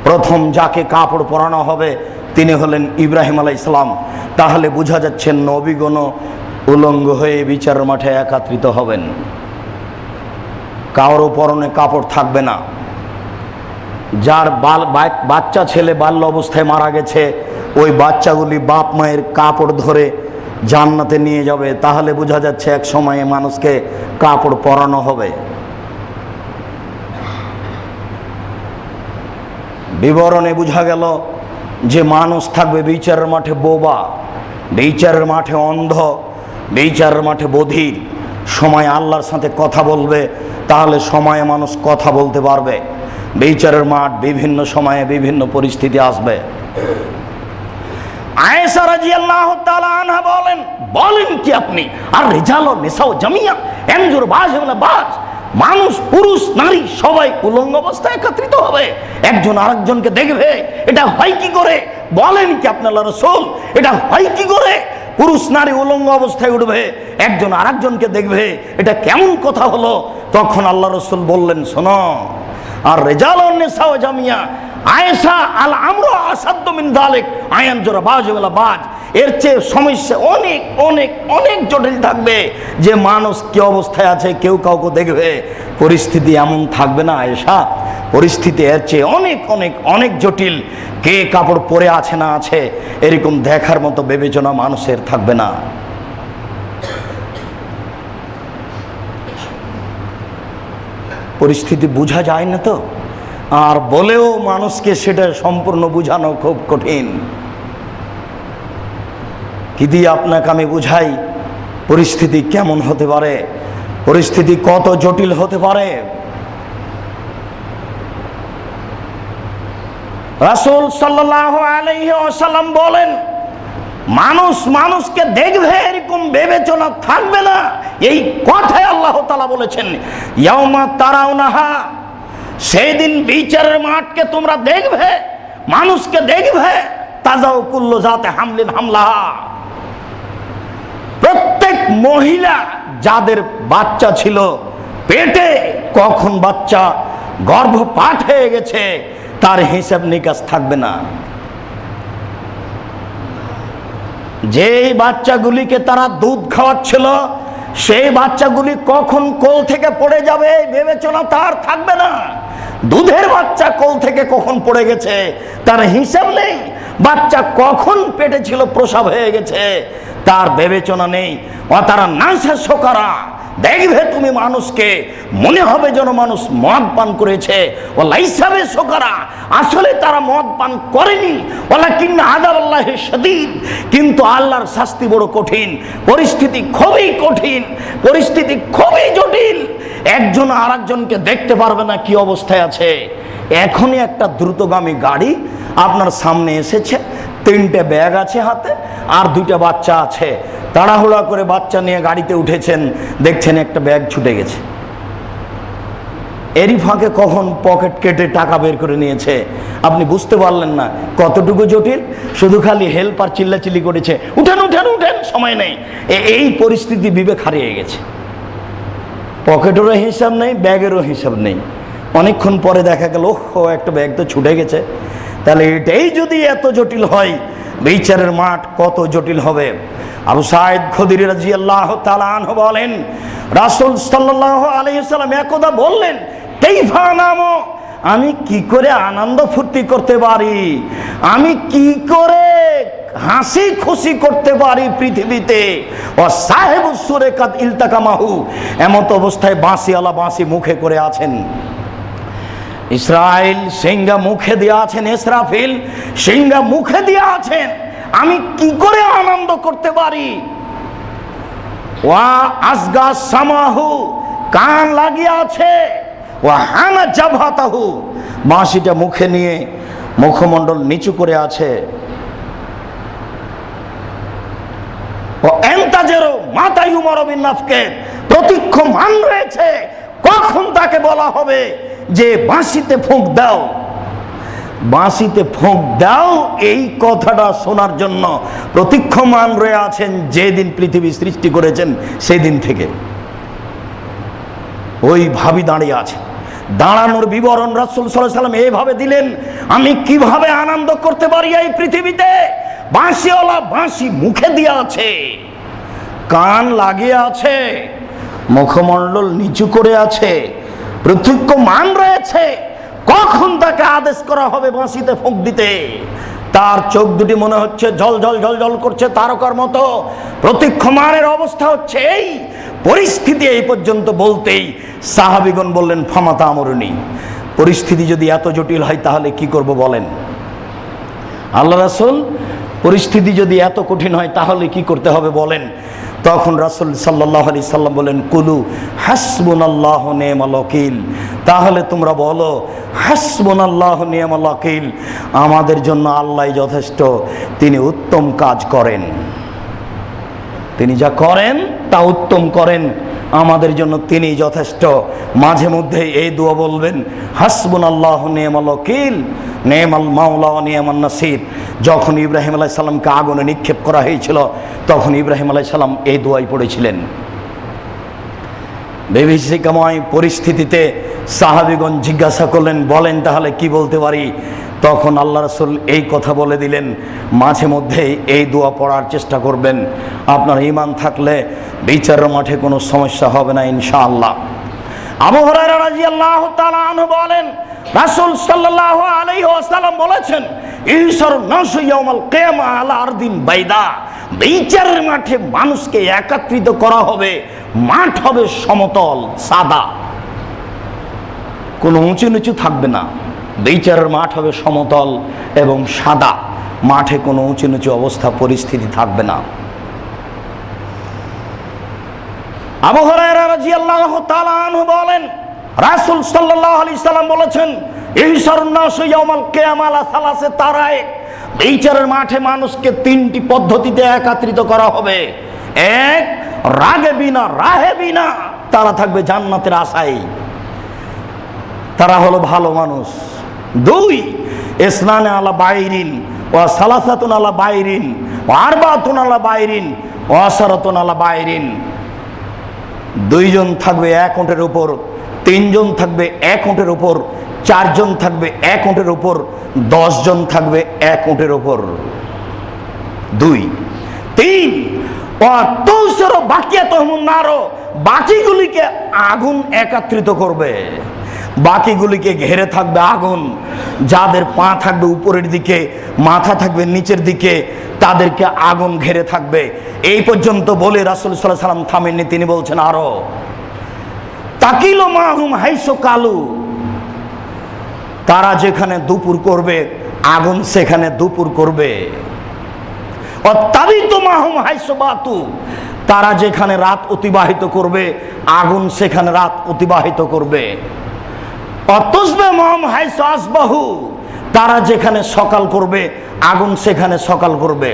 প্রথম যাকে কাপড় পরানো হবে তিনি হলেন ইব্রাহিম আলাইহিস সালাম। তাহলে বোঝা যাচ্ছে নবীগণ উলঙ্গ হয়ে বিচারের মাঠে একত্রিত হবেন। কারো পরনে কাপড় থাকবে না। যার বাচ্চা ছেলে বাল্য অবস্থায় মারা গেছে, ওই বাচ্চাগুলি বাপ মায়ের কাপড় ধরে জান্নাতে নিয়ে যাবে। তাহলে বোঝা যাচ্ছে এক সময়ে মানুষকে কাপড় পরানো হবে। বিবরণে বোঝা গেল যে মানুষ থাকবে বিচারের মাঠে বোবা, বিচারের মাঠে অন্ধ, বিচারের মাঠে বধির। সময় আল্লাহর সাথে কথা বলবে, তাহলে সময়ে মানুষ কথা বলতে পারবে। বিচারের মাঠ বিভিন্ন সময়ে বিভিন্ন পরিস্থিতি আসবে। আয়েশা রাদিয়াল্লাহু তাআলা আনহা বলেন কি আপনি, আর রিজাল ও নিসাও জামিয়া এনজুর বাজ ওয়ালা বাজ, মানুষ পুরুষ নারী সবাই উলঙ্গ অবস্থায় একত্রিত হবে, একজন আরেকজনকে দেখবে, এটা হয় কি করে? বলেন কি আপনি আল্লাহর রাসূল, এটা হয় কি করে? পুরুষ নারী উলঙ্গ অবস্থায় উঠবে, একজন আরেকজনকে দেখবে, এটা কেমন কথা হলো? তখন আল্লাহ রাসূল বললেন, শোনো, আর রিজাল ও নিসাও জামিয়া, আয়েশা আল আমরু আসাদ্দু মিন যালিক আয়ান জোরা বাজ ওয়ালা বাজ, এর চেয়ে সমস্যা অনেক অনেক অনেক জটিল থাকবে, যে মানুষ কি অবস্থায় আছে কেউ কাউকে দেখবে। পরিস্থিতি এমন থাকবে না আয়েশা, পরিস্থিতি এর চেয়ে অনেক অনেক অনেক জটিল। কে কাপড় পরে আছে না আছে এরকম দেখার মতো বিবেচনা মানুষের থাকবে না। পরিস্থিতি বোঝা যায় না তো, আর বলেও মানুষকে সেটা সম্পূর্ণ বোঝানো খুব কঠিন। কি দিয়ে আপনাকে আমি বুঝাই পরিস্থিতি কেমন হতে পারে, পরিস্থিতি কত জটিল হতে পারে। রাসূল সাল্লাল্লাহু আলাইহি ওয়াসাল্লাম বলেন, মানুষ মানুষকে দেখবে এরকম বিবেচনা থাকবে না। এই কথাই আল্লাহ তাআলা বলেছেন, ইয়াউমা তারাউনাহা, সেই দিন বিচারের মাঠকে তোমরা দেখবে, মানুষকে দেখবে, তাজাউ কুল্লু জাতে হামলিন হামলাহা, প্রত্যেক মহিলা যাদের বাচ্চা ছিল পেটে, কখন বাচ্চা গর্ভপাত হয়ে গেছে তার হিসাব নিকাশ থাকবে না। যেই বাচ্চাগুলিকে তারা দুধ খাওয়াচ্ছিল সেই বাচ্চাগুলি কখন কোল থেকে পড়ে যাবে বিবেচনা তার থাকবে না। দুধের বাচ্চা কোল থেকে কখন পড়ে গেছে তার হিসাব নেই। বাচ্চা কখন পেটে ছিল প্রসব হয়ে গেছে তার বিবেচনা নেই। ও তারা নাসা শোকারা, দেখবে তুমি মানুষকে মনে হবে যেন মানুষ মদ পান করেছে। ও লাইসাবে শোকারা, আসলে তারা মদ পান করেনি। ওয়ালাকিন আযাবাল্লাহি শাদীদ, কিন্তু আল্লাহর শাস্তি বড় কঠিন। পরিস্থিতি খুবই কঠিন, পরিস্থিতি খুবই জটিল। একজন আরেকজনকে দেখতে পারবে না কি অবস্থায় আছে। এখনই একটা দ্রুতগামী গাড়ি আপনার সামনে এসেছে, 3টে ব্যাগ আছে হাতে আর 2টা বাচ্চা আছে। তাড়াহুড়া করে বাচ্চা নিয়ে গাড়িতে উঠেছেন, দেখছেন একটা ব্যাগ ছুটে গেছে। এরই ফাঁকে কখন পকেট কেটে টাকা বের করে নিয়েছে আপনি বুঝতে পারলেন না। কতটুকু জটিল, শুধু খালি হেল্পার চিল্লাচিল্লি করেছে, উঠেন উঠেন উঠেন, সময় নেই। এই পরিস্থিতি বিবেক হারিয়ে গেছে। পকেটেরও হিসাব নেই, ব্যাগেরও হিসাব নেই। অনেকক্ষণ পরে দেখা গেল ও একটা ব্যাগ তো ছুটে গেছে। তাহলে এটাই যদি এত জটিল হয়, বিচারের মাঠ কত জটিল হবে। আবু সাঈদ খুদরি রাদিয়াল্লাহু তাআলা আনহু বলেন, রাসূল সাল্লাল্লাহু আলাইহি ওয়াসাল্লাম একদা বললেন, কাইফা নামো, আমি কি করে আনন্দ ফুর্তি করতে পারি, আমি কি করে হাসি খুশি করতে পারি পৃথিবীতে। ও সাহেবুস সুরেকাত ইলতাকামাহু, এমত অবস্থায় বাঁশিওয়ালা বাঁশি মুখে করে আছেন। ইসরাইল সিংহা মুখে দিয়ে আছেন, ইসরাফিল সিংহা মুখে দিয়ে আছেন, আমি কি করে আনন্দ করতে পারি। ওয়া আসগা সামাহু, কান লাগিয়ে আছে। ওয়া হানা জাবহাতাহু, বাঁশিটা মুখে নিয়ে মুখমণ্ডল নিচু করে আছে। ও এন্তাজেরো মাতাই উমর বিন নাফকে, প্রতীক্ষমান রয়েছে কখন তাকে বলা হবে যে বাঁশিতে ফুঁক দাও, বাঁশিতে ফুঁক দাও। এই কথাটা শোনার জন্য প্রতীক্ষমান রয়ে আছেন যেদিন পৃথিবী সৃষ্টি করেছেন সেদিন থেকে। ওই ভাবি দাঁড়িয়ে আছে। দাঁড়ানোর বিবরণ রাসূল সাল্লাল্লাহু আলাইহি ওয়াসাল্লাম এইভাবে দিলেন, আমি কিভাবে আনন্দ করতে পারি এই পৃথিবীতে। বাঁশিওয়ালা বাঁশি মুখে দিয়ে আছে, কান লাগিয়ে আছে, মুখমণ্ডল নিচু করে আছে, প্রতীক্ষমান রয়েছে কখন তাকে আদেশ করা হবে বাঁশিতে ফুঁক দিতে। তার চোখ দুটি মনে হচ্ছে ঝল ঝল ঝল ঝল করছে তারকার মতো। প্রতীক্ষমানের অবস্থা হচ্ছে এই। পরিস্থিতি এই পর্যন্ত বলতেই সাহাবীগণ বললেন, ফামাতা আমরুনি, পরিস্থিতি যদি এত জটিল হয় তাহলে কি করব বলেন। আল্লাহ রাসূল পরিস্থিতি যদি এত কঠিন হয় তাহলে কি করতে হবে বলেন? তখন রাসূল সাল্লাল্লাহু আলাইহি সাল্লাম বলেন, কুলু হাসবুনাল্লাহু নি'মাল ওয়াকিল। তাহলে তোমরা বলো হাসবুনাল্লাহু নি'মাল ওয়াকিল, আমাদের জন্য আল্লাহই যথেষ্ট, তিনি উত্তম কাজ করেন, তিনি যা করেন তা উত্তম করেন, আমাদের জন্য তিনি যথেষ্ট। মাঝে মধ্যে এই দোয়া বলবেন, হাসবুনাল্লাহু নি'মাল ওয়াকিল নি'মাল মাওলা ওয়া নি'মান নাসির। যখন ইব্রাহিম আলাইহিস সালামকে আগুনে নিক্ষেপ করা হয়েছিল তখন ইব্রাহিম আলাইহিস সালাম এই দোয়াই পড়েছিলেন। বিভীষিকাময় পরিস্থিতিতে সাহাবীগণ জিজ্ঞাসা করলেন, বলেন তাহলে কি বলতে পারি? তখন আল্লাহ রাসূল এই কথা বলে দিলেন, মাঝে মধ্যে এই দোয়া পড়ার চেষ্টা করবেন, আপনার ঈমান থাকলে বিচারের মাঠে কোনো সমস্যা হবে না ইনশাআল্লাহ। আবু হুরায়রা রাদিয়াল্লাহু তাআলা আনহু বলেন, রাসূল সাল্লাল্লাহু আলাইহি ওয়াসাল্লাম বলেছেন, ইহশারু নাসু ইয়াউমাল কিয়ামা আলা আরদিন বাইদা। বিচারের মাঠে মানুষকে একত্রিত করা হবে, মাঠ হবে সমতল সাদা, কোনো উঁচু নিচু থাকবে না। বিচারের মাঠ হবে সমতল এবং সাদা, মাঠে কোনো উঁচু নিচু অবস্থা পরিস্থিতি থাকবে না। আবু হুরায়রা রাদিয়াল্লাহু তাআলা আনহু বলেন, রাসূল সাল্লাল্লাহু আলাইহি সাল্লাম বলেছেন, ইহশারুন নাসু ইয়াউমাল কিয়ামা আলা সালাসে তারায়ে। বিচারের মাঠে মানুষকে তিনটি পদ্ধতিতে একত্রিত করা হবে। এক, রাগেবিনা রাহেবিনা, তারা থাকবে জান্নাতের আশায়, তারা হলো ভালো মানুষ। দুই, ইসনানে আলা বাইরিন ওয়া সালাসাতুন আলা বাইরিন ওয়া আরবাতুন আলা বাইরিন ওয়া আশারাতুন আলা বাইরিন। দুইজন থাকবে এক উটের উপর, তিনজন থাকবে এক উটের উপর, চারজন থাকবে এক উটের উপর, 10 জন থাকবে এক উটের উপর। দুই। তিন, বাকিগুলিকে আগুন একত্রিত করবে, বাকিগুলিকে ঘেরে থাকবে আগুন। যাদের পা থাকবে উপরের দিকে, মাথা থাকবে নিচের দিকে, তাদেরকে আগুন ঘেরে থাকবে। এই পর্যন্ত বলে রাসূল সাল্লাল্লাহু আলাইহি ওয়াসাল্লাম থামেননি, তিনি বলছেন আরো, তাকিলু মাহুম হাইসু কালু, তারা যেখানে দুপুর করবে আগুন সেখানে দুপুর করবে। অত্যাবিতু মাহুম হাইসু বাতু, তারা যেখানে রাত অতিবাহিত করবে আগুন সেখানে রাত অতিবাহিত করবে। অতুসবে মাহুম হাইসু আসবাহু, তারা যেখানে সকাল করবে আগুন সেখানে সকাল করবে।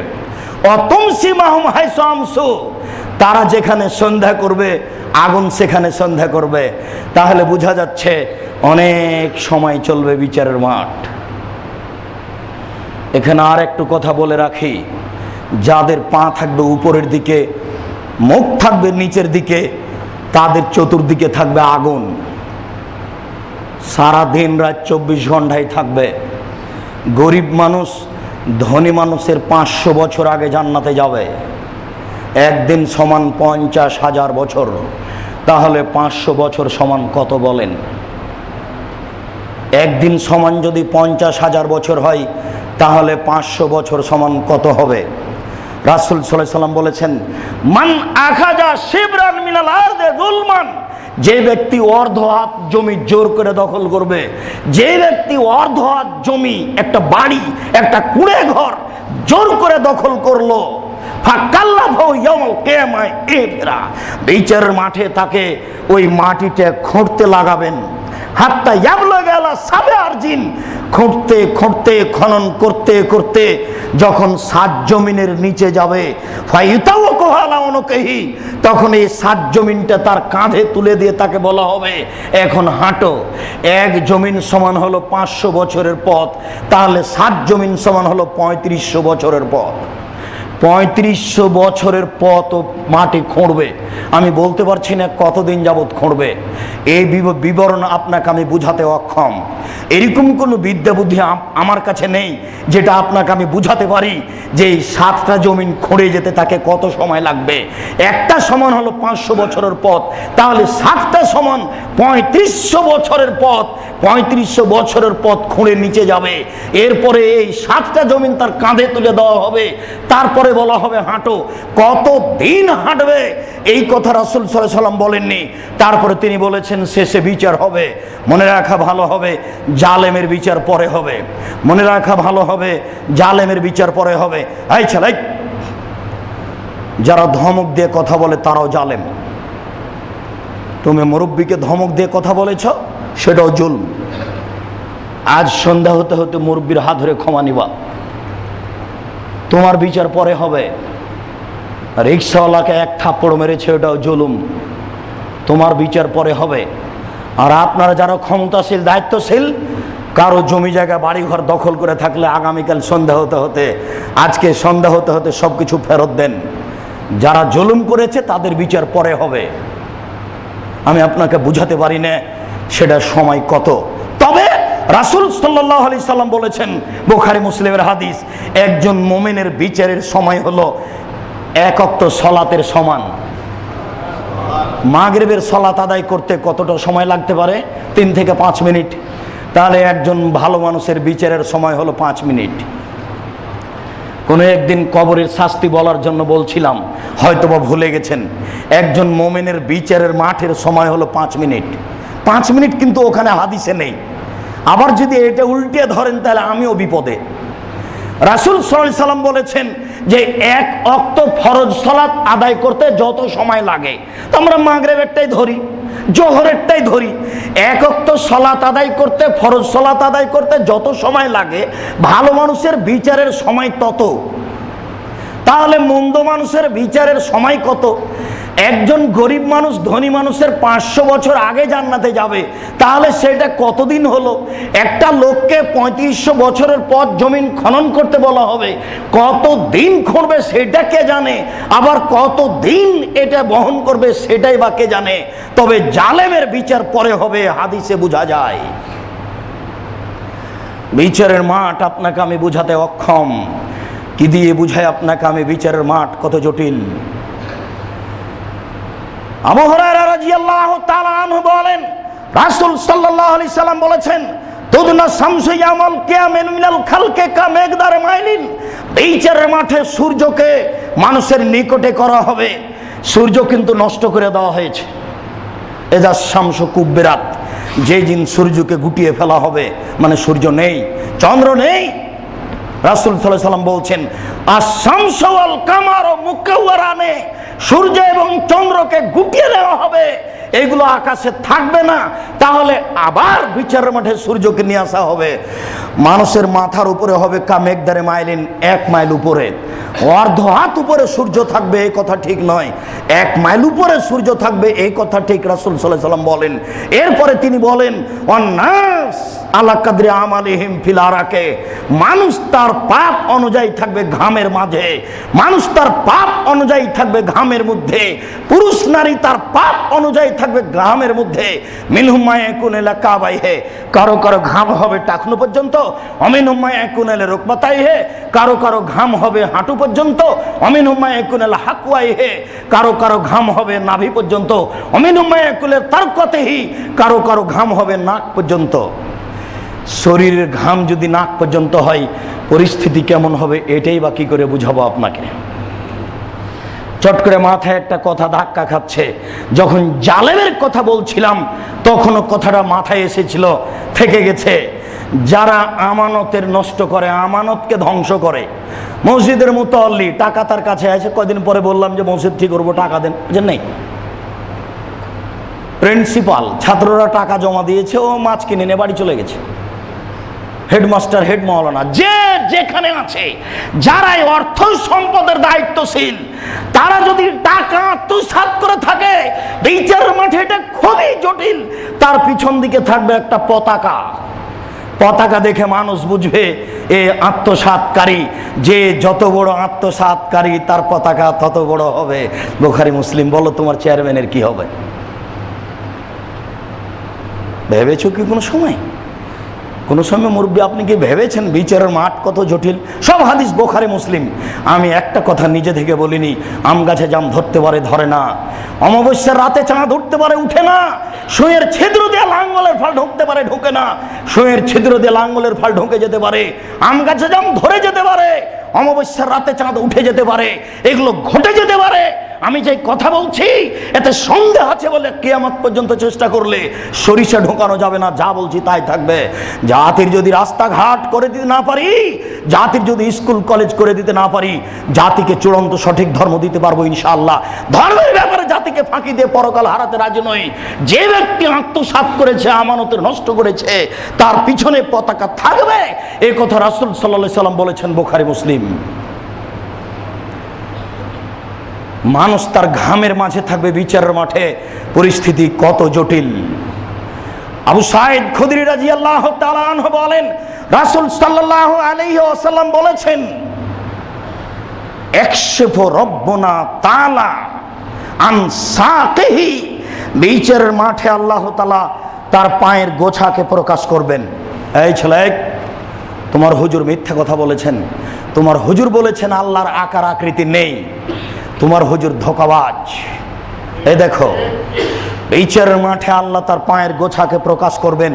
অতুমসি মাহুম হাইসু আমসু, তারা যেখানে সন্ধ্যা করবে আগুন সেখানে সন্ধ্যা করবে। তাহলে বোঝা যাচ্ছে অনেক সময় চলবে বিচারের মাঠ। এখানে আর একটু কথা বলে রাখি, যাদের পা থাকবে উপরের দিকে, মুখ থাকবে নিচের দিকে, তাদের চতুর্দিকে থাকবে আগুন। সারা দিন রাত 24 ঘন্টায় থাকবে। গরিব মানুষ ধনী মানুষের 500 বছর আগে জান্নাতে যাবে। একদিন সমান 50,000 বছর, তাহলে 500 বছর সমান কত বলেন? একদিন সমান যদি 50,000 বছর হয় তাহলে 500 বছর সমান কত হবে? রাসূল সাল্লাল্লাহু আলাইহি ওয়াসাল্লাম বলেছেন, মান আখাযা শিবরান মিনাল আরদি যুলমান, যে ব্যক্তি অর্ধ হাত জমি জোর করে দখল করবে, যে ব্যক্তি অর্ধ হাত জমি, একটা বাড়ি, একটা কুঁড়ে ঘর জোর করে দখল করলো, ফাকাল্লাহু ইয়াউমাল কিয়ামাহ ইবরা, বিচারের মাঠে তাকে ওই মাটিতে খুঁড়তে লাগাবেন। হাত্তা ইয়াবলুগা আলা সাব'i আরজিন, খুঁড়তে খুঁড়তে খনন করতে করতে যখন 7 জমিনের নিচে যাবে, ফায়ুতাওয়াকু আলা উনুকিহি, তখন এই 7 জমিনটা তার কাঁধে তুলে দিয়ে তাকে বলা হবে এখন হাঁটো। 1 জমিন সমান হলো 500 বছরের পথ, তাহলে 7 জমিন সমান হলো 3500 বছরের পথ। 3500 বছরের পথ মাটি খুঁড়বে। আমি বলতে পারছি না কতদিন যাবৎ খুঁড়বে, এই বিবরণ আপনাকে আমি বুঝাতে অক্ষম। এরকম কোনো বিদ্যা বুদ্ধি আমার কাছে নেই যেটা আপনাকে আমি বুঝাতে পারি যে এই 7টা জমিন খুঁড়ে যেতে তাকে কত সময় লাগবে। একটা সমান হলো 500 বছরের পথ, তাহলে 7টা সমান 3500 বছরের পথ। 3500 বছরের পথ খুঁড়ে নিচে যাবে, এরপরে এই 7টা জমিন তার কাঁধে তুলে দেওয়া হবে, তারপরে বলা হবে হাঁটো, কত দিন হাঁটবে এই কথা রাসূল সাল্লাল্লাহু আলাইহি ওয়াসাল্লাম বলেননি। তারপরে তিনি বলেছেন শেষে বিচার হবে। মনে রাখা ভালো হবে জালেমের বিচার পরে হবে, মনে রাখা ভালো হবে জালেমের বিচার পরে হবে। এই ছেলে, যারা ধমক দিয়ে কথা বলে তারাও জালেম। তুমি মুরব্বীকে ধমক দিয়ে কথা বলেছ, সেটাও জুলম। আজ সন্ধ্যা হতে হতে মুরব্বীর হাত ধরে ক্ষমা নিবা, তোমার বিচার পরে হবে। রিক্সাওয়ালাকে এক থাপ্পড় মেরেছে, ওটাও জুলুম, তোমার বিচার পরে হবে। আর আপনারা যারা ক্ষমতাশীল দায়িত্বশীল, কারো জমি জায়গা বাড়িঘর দখল করে থাকলে আগামীকাল সন্ধ্যা হতে হতে, আজকে সন্ধ্যা হতে হতে সব কিছু ফেরত দেন। যারা জুলুম করেছে তাদের বিচার পরে হবে। আমি আপনাকে বুঝাতে পারি না সেটা সময় কত। তবে রাসূল সাল্লাল্লাহু আলাইহি সাল্লাম বলেছেন, বুখারী মুসলিমের হাদিস, একজন মুমিনের বিচারের সময় হলো এক ওয়াক্ত সালাতের সমান। মাগরিবের সালাত আদায় করতে কতটা সময় লাগতে পারে? 3 থেকে 5 মিনিট। তাহলে একজন ভালো মানুষের বিচারের সময় হলো 5 মিনিট। কোনো একদিন কবরের শাস্তি বলার জন্য বলছিলাম, হয়তোবা ভুলে গেছেন। একজন মুমিনের বিচারের মাঠের সময় হলো 5 মিনিট। 5 মিনিট কিন্তু ওখানে হাদিসে নেই। আবার যদি এটা উল্টে ধরেন তাহলে আমিও বিপদে। রাসূল সাল্লাল্লাহু আলাইহি সাল্লাম বলেছেন যে এক ওয়াক্ত ফরজ সালাত আদায় করতে যত সময় লাগে, তো আমরা মাগরিবেরটাই ধরি, জোহরেরটাই ধরি। এক ওয়াক্ত সালাত আদায় করতে, ফরজ সালাত আদায় করতে যত সময় লাগে, ভালো মানুষের বিচারের সময় তত। তাহলে মন্দ মানুষের বিচারের সময় কত? একজন গরিব মানুষ ধনী মানুষের 500 বছর আগে জান্নাতে যাবে, তাহলে সেটা কতদিন হলো? একটা লোককে 3500 বছরের পর জমিন খনন করতে বলা হবে, কত দিন করবে সেটা কে জানে, আবার কত দিন এটা বহন করবে সেটাই বা কে জানে। তবে জালেমের বিচার পরে হবে, হাদিসে বোঝা যায়। বিচারের মাঠ আপনাকে আমি বুঝাতে অক্ষম। কি দিয়ে বুঝাই আপনাকে আমি বিচারের মাঠ কত জটিল? আবু হুরায়রা রাদিয়াল্লাহু তাআলা আনহু বলেন, রাসূল সাল্লাল্লাহু আলাইহি সাল্লাম বলেছেন, তুদনা শামসু ইয়াউমাল কিয়ামাতিন মিনাল খালকি কা মিকদার মাইলিন। বিচারের মাঠে সূর্যকে মানুষের নিকটে করা হবে। সূর্য কিন্তু নষ্ট করে দেওয়া হয়েছে। এজা শামসু কুব্বিরাত, যে দিন সূর্যকে গুটিয়ে ফেলা হবে, মানে সূর্য নেই, চন্দ্র নেই। রাসূল সাল্লাল্লাহু আলাইহি সাল্লাম বলছেন, আশ-শামসু ওয়াল কামারু মুকাওয়ারানে, সূর্য এবং চন্দ্রকে গুটিয়ে দেওয়া হবে, এগুলো আকাশে থাকবে না। তাহলে আবার বিচারের মাঠে সূর্যকে নিয়ে আসা হবে। মানুষের মাথার উপরে হবে কা মেঘদারে মাইলিন, 1 মাইল উপরে। অর্ধ হাত উপরে সূর্য থাকবে এই কথা ঠিক নয়, 1 মাইল উপরে সূর্য থাকবে এই কথা ঠিক। রাসূল সাল্লাল্লাহু আলাইহি সাল্লাম বলেন। এরপরে তিনি বলেন, ওয়ান্নাস আলা কাদরি আমালিহিম ফিল আরাকে, মানুষ তার পাপ অনুযায়ী থাকবে ঘামের মাঝে, মানুষ তার পাপ অনুযায়ী থাকবে ঘামের মধ্যে, পুরুষ নারী তার পাপ অনুযায়ী থাকবে ঘামের মধ্যে। মিনহুম মা ইয়াকুনু ইলা কাবাইহি, কারো কারো ঘাম হবে টাকনু পর্যন্ত। অমিনহুম মা ইয়াকুনু ইলা রুকবাতাইহি, কারো কারো ঘাম হবে হাঁটু পর্যন্ত। অমিনহুম মা ইয়াকুনু ইলা হাকওয়াইহি, কারো কারো ঘাম হবে নাভি পর্যন্ত। অমিনহুম মা ইয়াকুনু ইলা তারকাতিহি, কারো কারো ঘাম হবে নাক পর্যন্ত। শরীরের ঘাম যদি নাক পর্যন্ত হয়, পরিস্থিতি কেমন হবে এটাই বা কি করে বুঝাবো আপনাকে? চট করে মাথায় একটা কথা ধাক্কা খাচ্ছে। যখন জালেমের কথা বলছিলাম তখনও কথাটা মাথায় এসেছিল, থেকে গেছে। যারা আমানতের নষ্ট করে, আমানতকে ধ্বংস করে, মসজিদের মুতাল্লি টাকা তার কাছে আছে, কয়দিন পরে বললাম যে মসজিদ ঠিক করবো, টাকা দেন, বুঝেন নাই? প্রিন্সিপাল, ছাত্ররা টাকা জমা দিয়েছে, ও মাছ কিনে নিয়ে বাড়ি চলে গেছে। হেডমাস্টার, হেড মাওলানা, যে যেখানে আছে, যারাই অর্থ সম্পদের দায়িত্বশীল, তারা যদি টাকা আত্মসাৎ করে থাকে, বিচারের মাঠে এটা খুবই জটিল। তার পিছন দিকে থাকবে একটা পতাকা। পতাকা দেখে মানুষ বুঝবে এ আত্মসাৎকারী। যে যত বড় আত্মসাৎকারী তার পতাকা তত বড় হবে। বুখারী মুসলিম। বলো তোমার চেয়ারম্যানের কি হবে? ভেবেছো কি কোনো সময়? কোনো সময় মুরব্বী আপনি কি ভেবেছেন বিচারের মাঠ কত জটিল? সব হাদিস বুখারী মুসলিম। আমি একটা কথা নিজে থেকে বলিনি, আম গাছে জাম ধরতে পারে ধরে না, অমাবস্যার রাতে চাঁদ উঠতে পারে উঠে না, সুঁয়ের ছিদ্র দিয়ে লাঙ্গলের ফল ঢুকতে পারে ঢোকে না, সুঁয়ের ছিদ্র দিয়ে লাঙ্গলের ফল ঢুকে যেতে পারে, আম গাছে জাম ধরে যেতে পারে, অমাবস্যার রাতে চাঁদ উঠে যেতে পারে, এগুলো ঘটে যেতে পারে। আমি যে কথা বলছি এতে সন্দেহ আছে বলে কিয়ামত পর্যন্ত চেষ্টা করলে সরিষা ঢোকানো যাবে না, যা বলছি তাই থাকবে। জাতির যদি রাস্তাঘাট করে দিতে না পারি, জাতির যদি স্কুল কলেজ করে দিতে না পারি, জাতিকে চূড়ান্ত সঠিক ধর্ম দিতে পারবো ইনশাআল্লাহ। ধর্মের ব্যাপারে জাতিকে ফাঁকি দিয়ে পরকাল হারাতে রাজি নই। যে ব্যক্তি আত্মসাৎ করেছে, আমানতের নষ্ট করেছে, তার পিছনে পতাকা থাকবে, এই কথা রাসূল সাল্লাল্লাহু আলাইহি সাল্লাম বলেছেন, বুখারী মুসলিম। মানুষ তার ঘামের মাঝে থাকবে বিচারের মাঠে, পরিস্থিতি কত জটিল। আবু সাঈদ খুদরি রাদিয়াল্লাহু তাআলা আনহু বলেন, রাসূল সাল্লাল্লাহু আলাইহি ওয়াসাল্লাম বলেছেন, একশফু রব্বুনা তাআলা আন সাকিহি, বিচারের মাঠে আল্লাহ তাআলা তার পায়ের গোছাকে প্রকাশ করবেন। এই ছেলে, তোমার হুজুর মিথ্যা কথা বলেছেন, তোমার হুজুর বলেছেন আল্লাহর আকার আকৃতি নেই, তোমার হুজুর ধোঁকাবাজ। এই দেখো, বিচারের মাঠে আল্লাহ তার পায়ের গোছাকে প্রকাশ করবেন।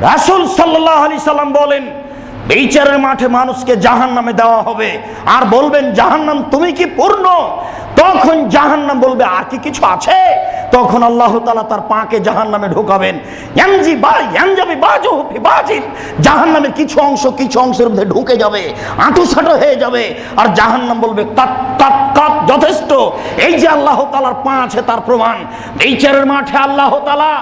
রাসূল সাল্লাল্লাহু আলাইহি সাল্লাম বলেন, বিচারের মাঠে মানুষকে জাহান্নামে দেওয়া হবে, আর বলবেন জাহান্নাম তুমি কি পূর্ণ? তখন জাহান্নাম বলবে আর কি কিছু আছে? তখন আল্লাহ তাআলা তার পাকে জাহান্নামে ঢোকাবেন। জাহান্নামের কিছু অংশের মধ্যে ঢুকে যাবে, আঁটুসাঁটো হয়ে যাবে, আর জাহান্নাম বলবে কাট কাট কাট, যথেষ্ট। এই যে আল্লাহ তাআলার পা আছে তার প্রমাণ। বিচারের মাঠে আল্লাহ তাআলা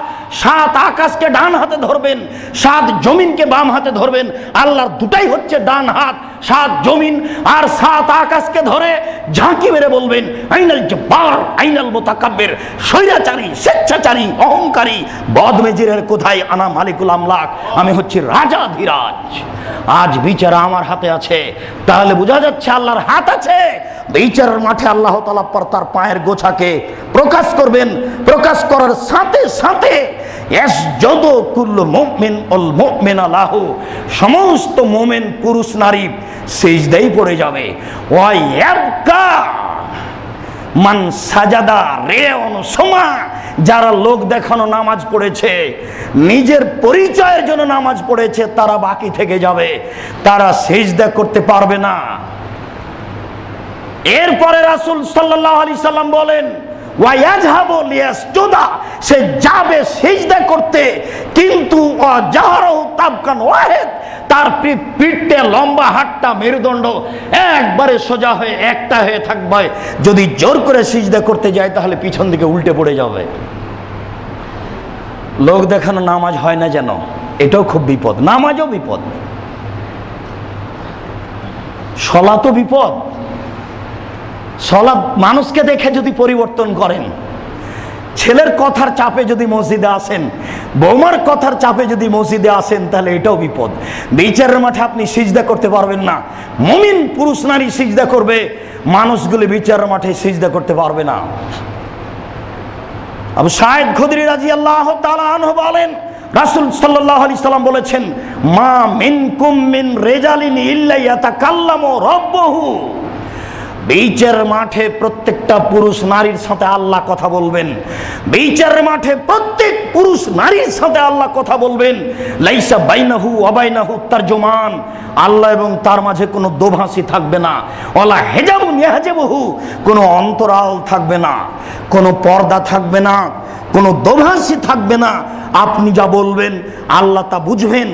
7 আকাশকে ডান হাতে ধরবেন, 7 জমিনকে বাম হাতে ধরবেন। আল্লাহর দুটাই হচ্ছে ডান হাত, 7 জমিন আর 7 আকাশকে ধরে ঝাঁকি মেরে বলবেন, আইনাল জব্বার আইনাল মুতাকাব্বির, স্বৈরাচারী, স্বেচ্ছাচারী, অহংকারী, বদমেজিরের কোথায়? আনা মালিকুল আমলাক, আমি হচ্ছি রাজা ধীরাজ। আজ বিচার আমার হাতে আছে, তাহলে বোঝা যাচ্ছে আল্লাহর হাত আছে। বিচারের মাঠে আল্লাহ তাআলা তার পায়ের গোছাকে প্রকাশ করবেন। প্রকাশ করার সাথে সাথে ইয়াসজুদু কুল্লু মুমিন ওয়াল মুমিনা লাহু, সমস্ত মুমিন পুরুষ নারী সিজদায় পড়ে যাবে। ওয়া ইয়াবকা মান সাজাদা রিয়াউন সুমা, যারা লোক দেখানো নামাজ পড়েছে, নিজের পরিচয়ের জন্য নামাজ পড়েছে, তারা বাকি থেকে যাবে, তারা সিজদা করতে পারবে না। এরপরে রাসূল সাল্লাল্লাহু আলাইহি সাল্লাম বলেন, ওয়ায়াযহাবু লিয়াসজুদা, সে যাবে সিজদা করতে, কিন্তু ওয়াজাহরু তাবকান ওয়াহিদ, তার পিঠে লম্বা, হাতটা মেরুদণ্ড একবারে সোজা হয়ে একটা হয়ে থাকবে। যদি জোর করে সিজদা করতে যায় তাহলে পিছন দিকে উল্টে পড়ে যাবে। লোক দেখানো নামাজ হয় না যেন, এটাও খুব বিপদ। নামাজও বিপদ, সলাতও বিপদ। সলাৎ মানুষকে দেখে যদি পরিবর্তন করেন, ছেলের কথার চাপে যদি মসজিদে আসেন, বৌমার কথার চাপে যদি মসজিদে আসেন, তাহলে এটাও বিপদ। বিচারের মাঠে আপনি সিজদা করতে পারবেন না। মুমিন পুরুষ নারী সিজদা করবে, মানুষগুলি বিচারের মাঠে সিজদা করতে পারবে না। আবু সাঈদ খুদরি রাদিয়াল্লাহু তাআলা আনহু বলেন, রাসূল সাল্লাল্লাহু আলাইহি সাল্লাম বলেছেন, মা মিনকুম মিন রিজালিন ইল্লা ইয়াতাকাল্লামু রাব্বুহু, বিচারের মাঠে প্রত্যেকটা পুরুষ নারীর সাথে আল্লাহ কথা বলবেন। বিচারের মাঠে প্রত্যেক পুরুষ নারীর সাথে আল্লাহ কথা বলবেন। লাইসা বাইনাহু ওয়া বাইনাহু তারজুমান, আল্লাহ এবং তার মাঝে কোনো দোভাষী থাকবে না। ওয়ালা হিজাবুন ইয়াহজাবুহু, কোনো অন্তরাল থাকবে না, কোনো পর্দা থাকবে না, কোনো দোভাষী থাকবে না। আপনি যা বলবেন আল্লাহ তা বুঝবেন,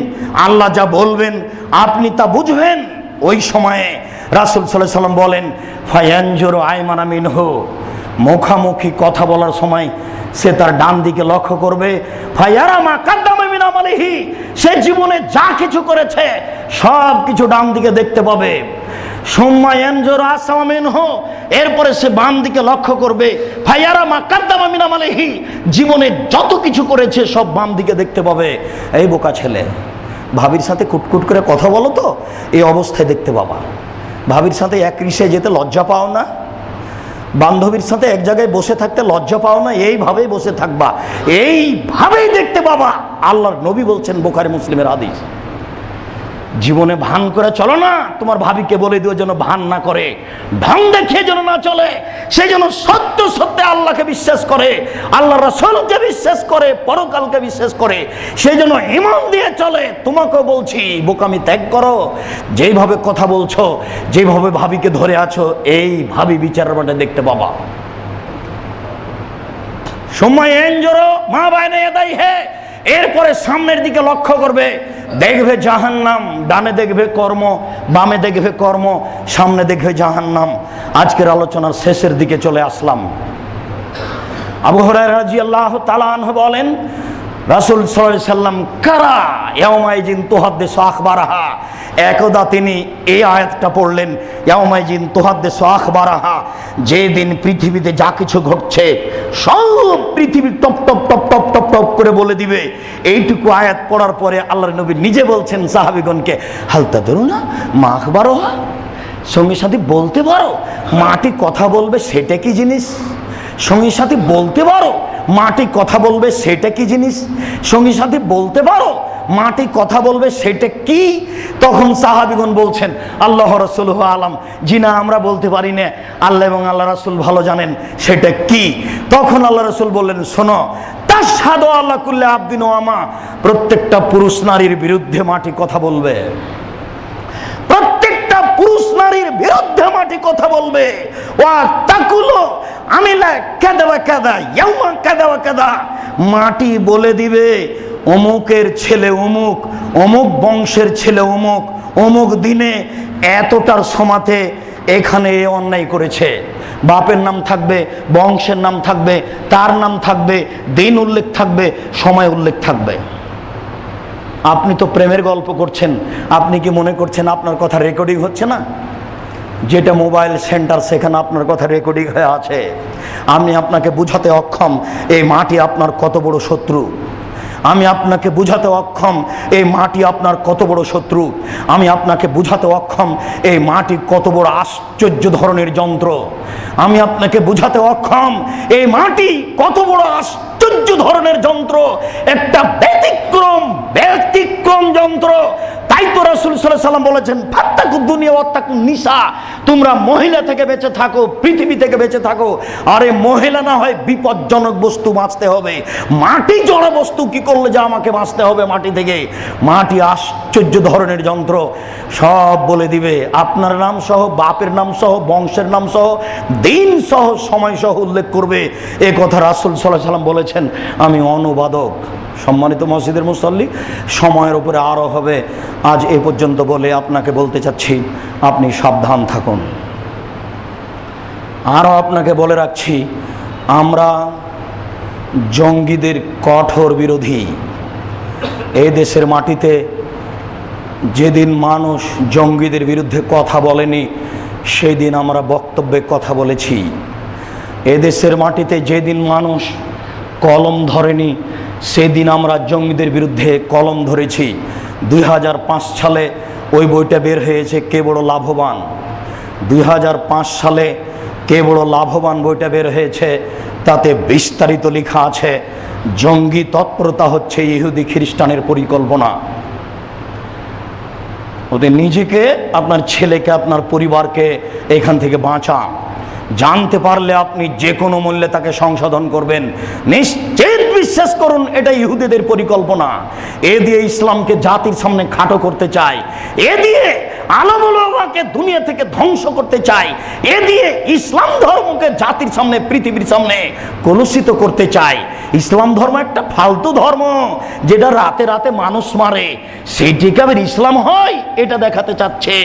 আল্লাহ যা বলবেন আপনি তা বুঝবেন। ওই সময়ে রাসূল সাল্লাল্লাহু আলাইহি সাল্লাম বলেন, ফায়ানজুরু আয়মানা মিনহু, মুখামুখি কথা বলার সময় সে তার ডান দিকে লক্ষ্য করবে। ফায়ারা মা কাদ্দামা মিন আমালিহি, সে জীবনে যা কিছু করেছে সব কিছু ডান দিকে দেখতে পাবে। সুম্মা ইয়ানজুরু আসওয়া মিনহু, এরপরে সে বাম দিকে লক্ষ্য করবে। ফায়ারা মা কাদ্দামা মিন আমালিহি, জীবনে যত কিছু করেছে সব বাম দিকে দেখতে পাবে। এই বোকা ছেলে, ভাবির সাথে কুটকুট করে কথা বলো তো, এই অবস্থায় দেখতে পাবা। ভাবির সাথে এক রিসে যেতে লজ্জা পাও না? বান্ধবীর সাথে এক জায়গায় বসে থাকতে লজ্জা পাও না? এইভাবেই বসে থাকবা, এইভাবেই দেখতে পাবা। আল্লাহর নবী বলছেন, বুখারী মুসলিমের হাদিস। জীবনে ভান করে চলো না, তোমার ভাবিকে বলে দিও যেন ভান না করে, ঢং দেখিয়ে যেন না চলে, সে যেন সত্য সত্যে আল্লাহকে বিশ্বাস করে, আল্লাহ রাসূলকে বিশ্বাস করে, পরকালকে বিশ্বাস করে, সে যেন ঈমান দিয়ে চলে। তোমাকেও বলছি, বোকামি ত্যাগ করো। যেইভাবে কথা বলছো, যেইভাবে ভাবিকে ধরে আছো, এই ভাবি বিচারের মাঠে দেখতে পাবা। সময় এনজোরো মা বাইনে এদাই হে। এরপরে সামনের দিকে লক্ষ্য করবে, দেখবে জাহান্নাম, ডানে দেখবে কর্ম, বামে দেখবে কর্ম, সামনে দেখবে জাহান্নাম। আজকের আলোচনার শেষের দিকে চলে আসলাম। আবু হুরায়রা রাদিয়াল্লাহু তাআলা আনহু বলেন, রাসূল সাল্লাল্লাহু আলাইহি সাল্লাম কারা ইয়াউমাইজিন তুহাদ্দিসু আখবারাহা, একদা তিনি এই আয়াতটা পড়লেন, ইয়াউমাইজিন তুহাদ্দিসু আখবারাহা, যেদিন পৃথিবীতে যা কিছু ঘটছে সব পৃথিবী top top top top top top করে বলে দিবে। এইটুকু আয়াত পড়ার পরে আল্লাহর নবী নিজে বলছেন সাহাবীগণকে, হাল তাদরুনা মা আখবারুহা, সঙ্গী সাথী বলতে পারো মাটি কথা বলবে সেটা কি জিনিস? সঙ্গী সাথী বলতে পারো মাটি কথা বলবে সেটা কি জিনিস? সঙ্গী সাথী বলতে পারো মাটি কথা বলবে সেটা কি? তখন সাহাবীগণ বলছেন, আল্লাহ রাসূলুহু আলাম, জি না আমরা বলতে পারি না, আল্লাহ এবং আল্লাহ রাসূল ভালো জানেন সেটা কি। তখন আল্লাহ রাসূল বললেন, শোনো, তাশহাদু আলা কুল্লি আবদিন ওয়া আমা, প্রত্যেকটা পুরুষ নারীর বিরুদ্ধে মাটি কথা বলবে, প্রত্যেকটা পুরুষ নারীর বিরুদ্ধে মাটি কথা বলবে। ওয়া তাকুলু আমিলা কাদা ওয়া কাদা ইয়াউমা কাদা ওয়া কাদা, মাটি বলে দিবে অমুকের ছেলে অমুক, অমুক বংশের ছেলে অমুক, অমুক দিনে এতটার সমাতে এখানে এ অন্যায় করেছে। বাপের নাম থাকবে, বংশের নাম থাকবে, তার নাম থাকবে, দিন উল্লেখ থাকবে, সময় উল্লেখ থাকবে। আপনি তো প্রেমের গল্প করছেন, আপনি কি মনে করছেন আপনার কথা রেকর্ডিং হচ্ছে না? যেটা মোবাইল সেন্টার সেখানে আপনার কথা রেকর্ডিং হয়ে আছে। আমি আপনাকে বুঝাতে অক্ষম এই মাটি আপনার কত বড় শত্রু। আমি আপনাকে বুঝাতে অক্ষম এই মাটি আপনার কত বড় শত্রু। আমি আপনাকে বুঝাতে অক্ষম এই মাটি কত বড় আশ্চর্য ধরনের যন্ত্র। আমি আপনাকে বুঝাতে অক্ষম এই মাটি কত বড় আশ্চর্য ধরনের যন্ত্র, একটা ব্যতিক্রম যন্ত্র। তাই তো রাসূল সাল্লাল্লাহু আলাইহি ওয়াসাল্লাম বলেছেন, ফাত্তাকুদ দুনিয়া ওয়াত্তাকুন নিসা, তোমরা মহিলা থেকে বেঁচে থাকো, পৃথিবী থেকে বেঁচে থাকো। আরে মহিলা না হয় বিপজ্জনক বস্তু, বাঁচতে হবে। মাটি জড় বস্তু, কি করলে যে আমাকে বাঁচতে হবে মাটি থেকে? মাটি আশ্চর্য ধরনের যন্ত্র, সব বলে দিবে। আপনার নাম সহ, বাপের নাম সহ, বংশের নাম সহ, দিন সহ, সময় সহ উল্লেখ করবে। এ কথা রাসূল সাল্লাল্লাহু আলাইহি ওয়াসাল্লাম বলেছেন, আমি অনুবাদক। সম্মানিত মসজিদের মুসল্লি, সময়ের উপরে আরও হবে। আজ এ পর্যন্ত বলে আপনাকে বলতে চাচ্ছি, আপনি সাবধান থাকুন। আরও আপনাকে বলে রাখছি, আমরা জঙ্গিদের কঠোর বিরোধী। এই দেশের মাটিতে যেদিন মানুষ জঙ্গিদের বিরুদ্ধে কথা বলেনি, সেই দিন আমরা বক্তব্যে কথা বলেছি। এ দেশের মাটিতে যেদিন মানুষ কলম ধরেনি, সেদিন আমরা জঙ্গিদের বিরুদ্ধে কলম ধরেছি। 2005 সালে ওই বইটা বের হয়েছে, কে বড় লাভবান। 2005 সালে কে বড় লাভবান বইটা বের হয়েছে, তাতে বিস্তারিত লেখা আছে জঙ্গি তৎপরতা হচ্ছে ইহুদি খ্রিস্টানের পরিকল্পনা। ওদের নিজেকে, আপনার ছেলেকে, আপনার পরিবারকে এখান থেকে বাঁচান। জানতে পারলে আপনি যে কোনো মূল্যে তাকে সংশোধন করবেন। নিশ্চিত বিশ্বাস করুন, এটা ইহুদিদের পরিকল্পনা। এ দিয়ে ইসলামকে জাতির সামনে খাটো করতে চায়, এ দিয়ে আলমুল উলামাকে দুনিয়া থেকে ধ্বংস করতে চায়, এ দিয়ে ইসলাম ধর্মকে জাতির সামনে, পৃথিবীর সামনে কলুষিত করতে চায়। ইসলাম ধর্ম একটা ফালতু ধর্ম, যেটা রাতে রাতে মানুষ মারে, সেইটিকে আবার ইসলাম হয় এটা দেখাতে চাচ্ছে।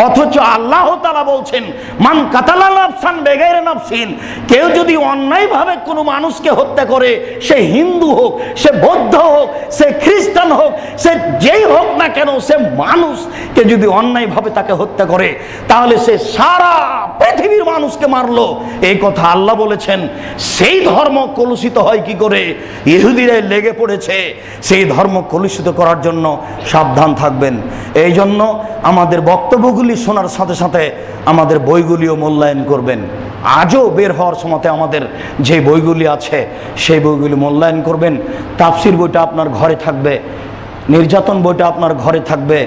অথচ আল্লাহ তাআলা বলছেন, মান কাতালা নাফসান বেগাইরে নাফসিন, কেউ যদি অন্যায়ভাবে কোনো মানুষকে হত্যা করে, সে হিন্দু হোক, সে বৌদ্ধ হোক, সে খ্রিস্টান হোক, সে যেই হোক না কেন, সে মানুষকে যদি অন্যায়ভাবে তাকে হত্যা করে, তাহলে সে সারা পৃথিবীর মানুষকে মারলো। এই কথা আল্লাহ বলেছেন। সেই ধর্ম কলুষিত হয় কি করে? ইহুদিরাই লেগে পড়েছে সেই ধর্ম কলুষিত করার জন্য। সাবধান থাকবেন। এই জন্য আমাদের বক্তব্যগুলি শোনার সাথে সাথে আমাদের বইগুলিও মূল্যায়ন করবেন। আজও বের হওয়ার সময় আমাদের যে বইগুলি আছে সেই বইগুলি মূল্যায়ন করবেন। তাফসির বইটা আপনার ঘরে থাকবে, নির্যাতন বইটা আপনার ঘরে থাকবে।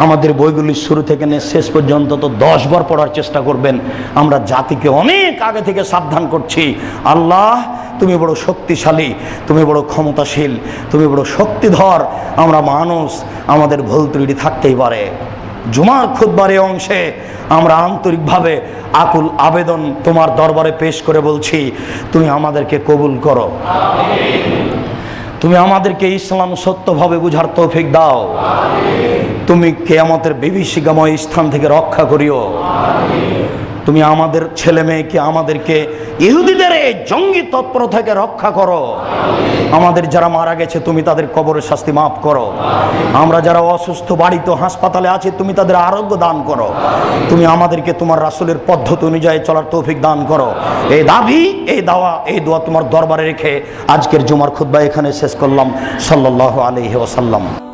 আমাদের বইগুলি শুরু থেকে নিয়ে শেষ পর্যন্ত তো 10 বার পড়ার চেষ্টা করবেন। আমরা জাতিকে অনেক আগে থেকে সাবধান করছি, আল্লাহ তুমি বড় শক্তিশালী, তুমি বড় ক্ষমতাশীল, তুমি বড় শক্তিধর। আমরা মানুষ, আমাদের ভুল ত্রুটি থাকতেই পারে। জুমার খুতবার এই অংশে আমরা আন্তরিকভাবে আকুল আবেদন তোমার দরবারে পেশ করে বলছি, তুমি আমাদেরকে কবুল করো, তুমি আমাদেরকে ইসলাম সত্যভাবে বুঝার তৌফিক দাও, তুমি কিয়ামতের বিভীষিকাময় স্থান থেকে রক্ষা করিও, তুমি আমাদের ছেলে মেয়েকে, আমাদেরকে ইহুদিদের এই জঙ্গি তৎপর থেকে রক্ষা করো। আমাদের যারা মারা গেছে তুমি তাদের কবরের শাস্তি মাফ করো। আমরা যারা অসুস্থ বাড়িতে হাসপাতালে আছি তুমি তাদের আরোগ্য দান করো। তুমি আমাদেরকে তোমার রাসূলের পদ্ধতি অনুযায়ী চলার তৌফিক দান করো। এই দাবি, এই দাওয়া, এই দোয়া তোমার দরবারে রেখে আজকের জুমার খুতবা এখানে শেষ করলাম। সাল্লাল্লাহু আলাইহি ওয়াসাল্লাম।